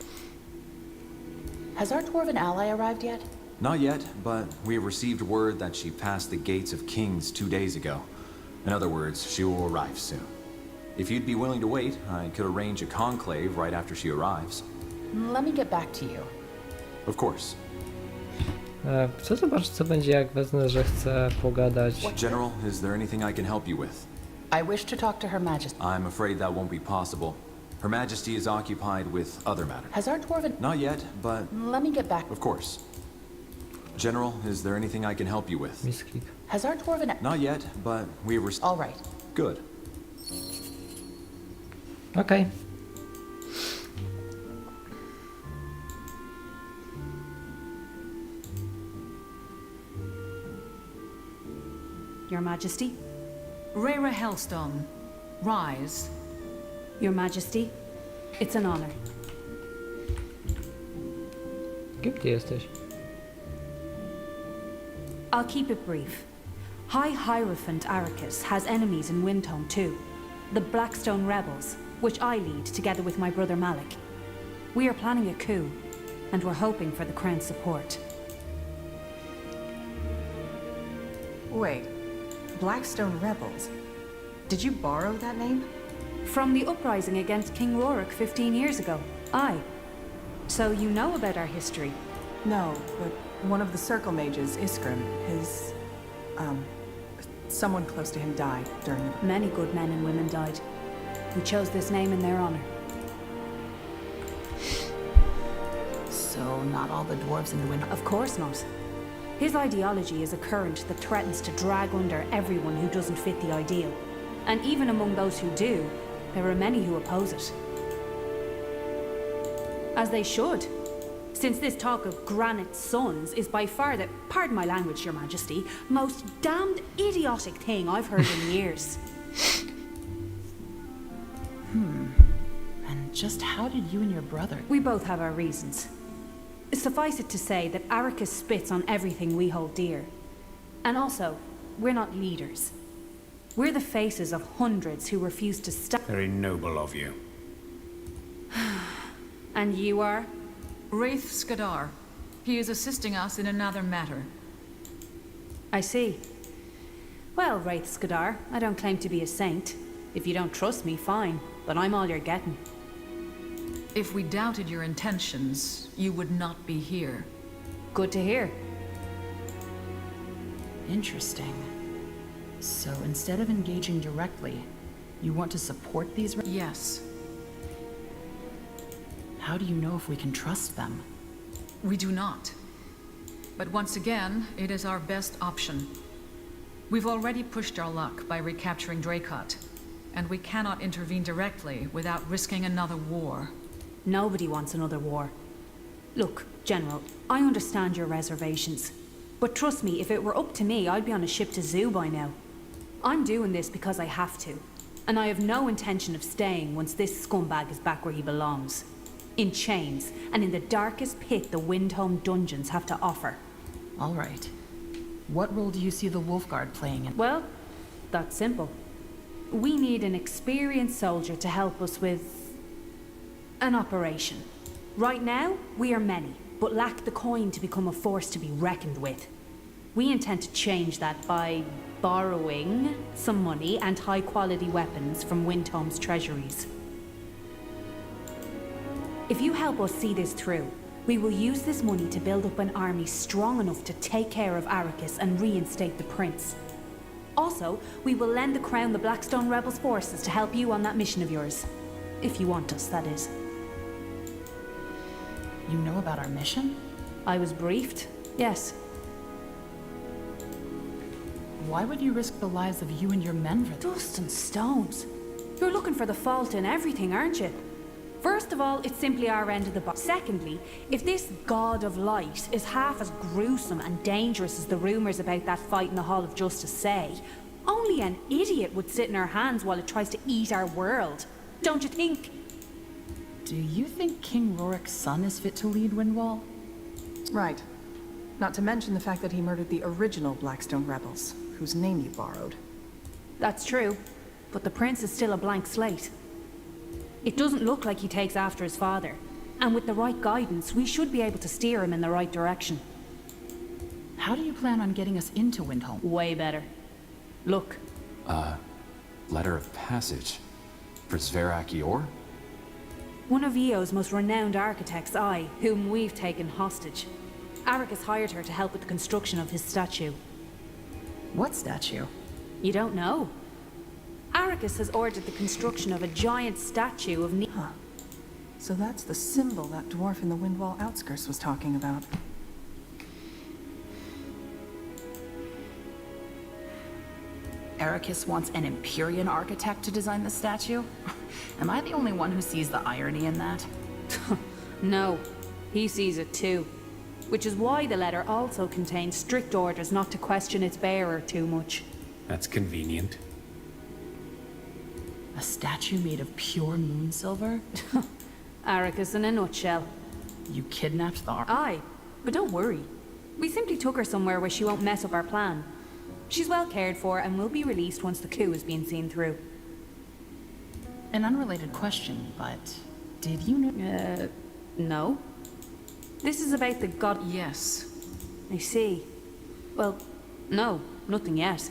Has our dwarven ally arrived yet? Not yet, but we have received word that she passed the gates of Kings 2 days ago. In other words, she will arrive soon. If you'd be willing to wait, I could arrange a conclave right after she arrives. Let me get back to you. Of course. Chcę zobaczyć, co będzie, jak wezmę, że chcę pogadać. General, is there anything I can help you with? I wish to talk to Her Majesty. I'm afraid that won't be possible. Her Majesty is occupied with other matters. Has our dwarven... Not yet, but... Let me get back. Of course. General, is there anything I can help you with? Misklik. Has our dwarven... Not yet, but we have... All right. Good. Okay. Your Majesty? Rhaera Hellstone, rise. Your Majesty, it's an honor. Kim ty jesteś? I'll keep it brief. High Hierophant Arrakis has enemies in Windhome too. The Blackstone Rebels, which I lead together with my brother Malik. We are planning a coup, and we're hoping for the Crown's support. Wait, Blackstone Rebels? Did you borrow that name? From the uprising against King Rorik 15 years ago. Aye. So you know about our history? No, but one of the Circle Mages, Iskrim, someone close to him died during the... Many good men and women died. We chose this name in their honor. So, not all the dwarves in the wind... Of course not. His ideology is a current that threatens to drag under everyone who doesn't fit the ideal. And even among those who do, there are many who oppose it. As they should. Since this talk of Granite Sons is by far the, pardon my language, Your Majesty, most damned idiotic thing I've heard in years. And just how did you and your brother... We both have our reasons. Suffice it to say that Arrakis spits on everything we hold dear. And also, we're not leaders. We're the faces of hundreds who refuse to stop... Very noble of you. And you are? Wraith Skadar. He is assisting us in another matter. I see. Well, Wraith Skadar, I don't claim to be a saint. If you don't trust me, fine. But I'm all you're getting. If we doubted your intentions, you would not be here. Good to hear. Interesting. So instead of engaging directly, you want to support these... Yes. How do you know if we can trust them? We do not. But once again, it is our best option. We've already pushed our luck by recapturing Dracot, and we cannot intervene directly without risking another war. Nobody wants another war. Look, General, I understand your reservations. But trust me, if it were up to me, I'd be on a ship to Zoo by now. I'm doing this because I have to. And I have no intention of staying once this scumbag is back where he belongs. In chains, and in the darkest pit the Windhome dungeons have to offer. All right. What role do you see the Wolfguard playing in? Well, that's simple. We need an experienced soldier to help us with... an operation. Right now, we are many, but lack the coin to become a force to be reckoned with. We intend to change that by borrowing some money and high-quality weapons from Windhome's treasuries. If you help us see this through, we will use this money to build up an army strong enough to take care of Arrakis and reinstate the prince. Also, we will lend the Crown the Blackstone Rebels' forces to help you on that mission of yours. If you want us, that is. You know about our mission? I was briefed, yes. Why would you risk the lives of you and your men for this? Dust and stones. You're looking for the fault in everything, aren't you? First of all, it's simply our end of the box. Secondly, if this God of Light is half as gruesome and dangerous as the rumours about that fight in the Hall of Justice say, only an idiot would sit in our hands while it tries to eat our world. Don't you think? Do you think King Rorik's son is fit to lead Windwall? Right. Not to mention the fact that he murdered the original Blackstone rebels, whose name you borrowed. That's true, but the prince is still a blank slate. It doesn't look like he takes after his father, and with the right guidance, we should be able to steer him in the right direction. How do you plan on getting us into Windhelm? Way better. Look. Letter of passage. For Sverak Yor? One of Eo's most renowned architects, whom we've taken hostage. Arrakis hired her to help with the construction of his statue. What statue? You don't know? Arrakis has ordered the construction of a giant statue of Huh. So that's the symbol that dwarf in the Windwall outskirts was talking about. Arrakis wants an Empyrean architect to design the statue? Am I the only one who sees the irony in that? No, he sees it too. Which is why the letter also contains strict orders not to question its bearer too much. That's convenient. A statue made of pure moon silver? Arrakis in a nutshell. You kidnapped the Aye, but don't worry. We simply took her somewhere where she won't mess up our plan. She's well cared for and will be released once the coup has been seen through. An unrelated question, but did you know? No. This is about the god. Yes. I see. Well, no, nothing yet.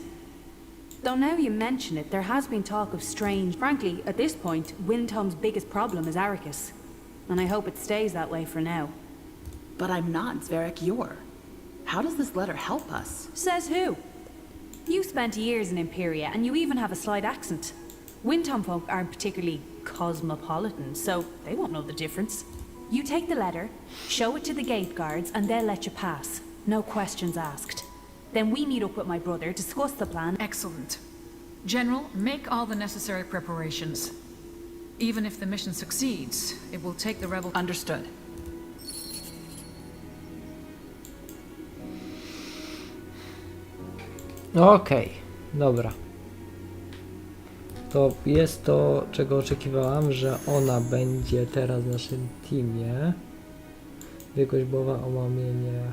Though now you mention it, there has been talk of strange... Frankly, at this point, Windhelm's biggest problem is Arrakis. And I hope it stays that way for now. But I'm not Sverak Yor. How does this letter help us? Says who? You spent years in Imperia, and you even have a slight accent. Windhelm folk aren't particularly cosmopolitan, so they won't know the difference. You take the letter, show it to the gate guards, and they'll let you pass. No questions asked. Then we meet up with my brother, discuss the plan. Excellent. General, make all the necessary preparations. Even if the mission succeeds, it will take the rebel... Understood. Okej, dobra. To jest to, czego oczekiwałam, że ona będzie teraz w naszym teamie. Wiegoźbowa omamienie.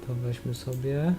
To weźmy sobie.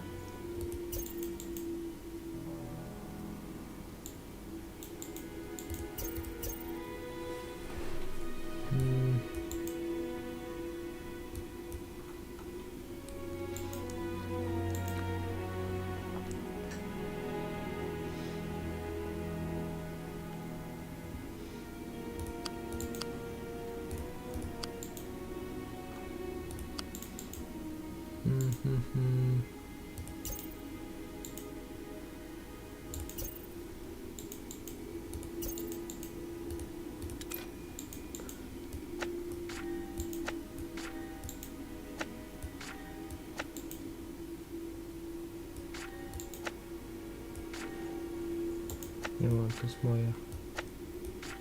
Nie mam, to jest moja.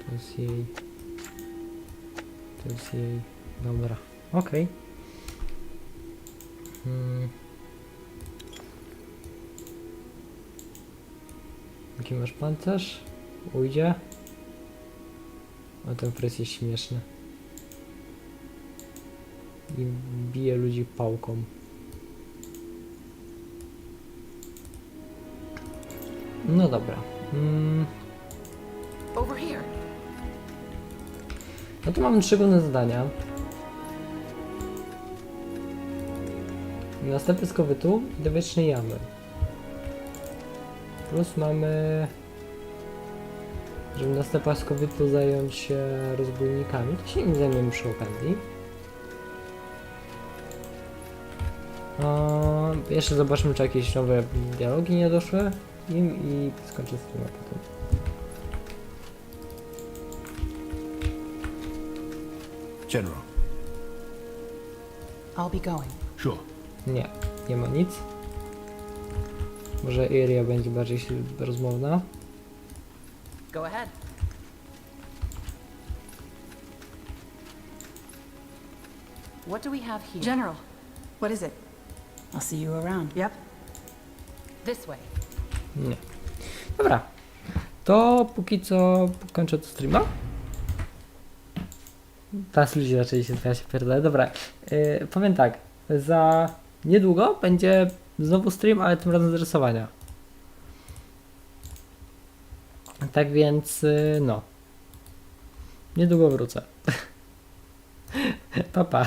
To jest jej. To jest jej. Dobra, okej. Jaki masz pancerz? Ujdzie? A ten fryz jest śmieszny. I bije ludzi pałką. No dobra. Over here. No to mamy 3 główne zadania. Następny z kowytu i do wiecznej jamy. Plus mamy, żeby następna z kowytu zająć się rozbójnikami. To się nimi zajmiemy przy okazji. Jeszcze zobaczymy, czy jakieś nowe dialogi nie doszły im i skończę z tym a potem. General. I'll be going. Sure. Nie ma nic. Może Iria będzie bardziej rozmowna. Go ahead. What do we have here? General, What is it? I'll see you around. Yep. This way. Nie. Dobra. To póki co kończę to streama. Teraz ludzie zaczęli się pierdolę. Dobra. Powiem tak. Za niedługo będzie znowu stream, ale tym razem z rysowania. Tak więc no. Niedługo wrócę. Pa, pa.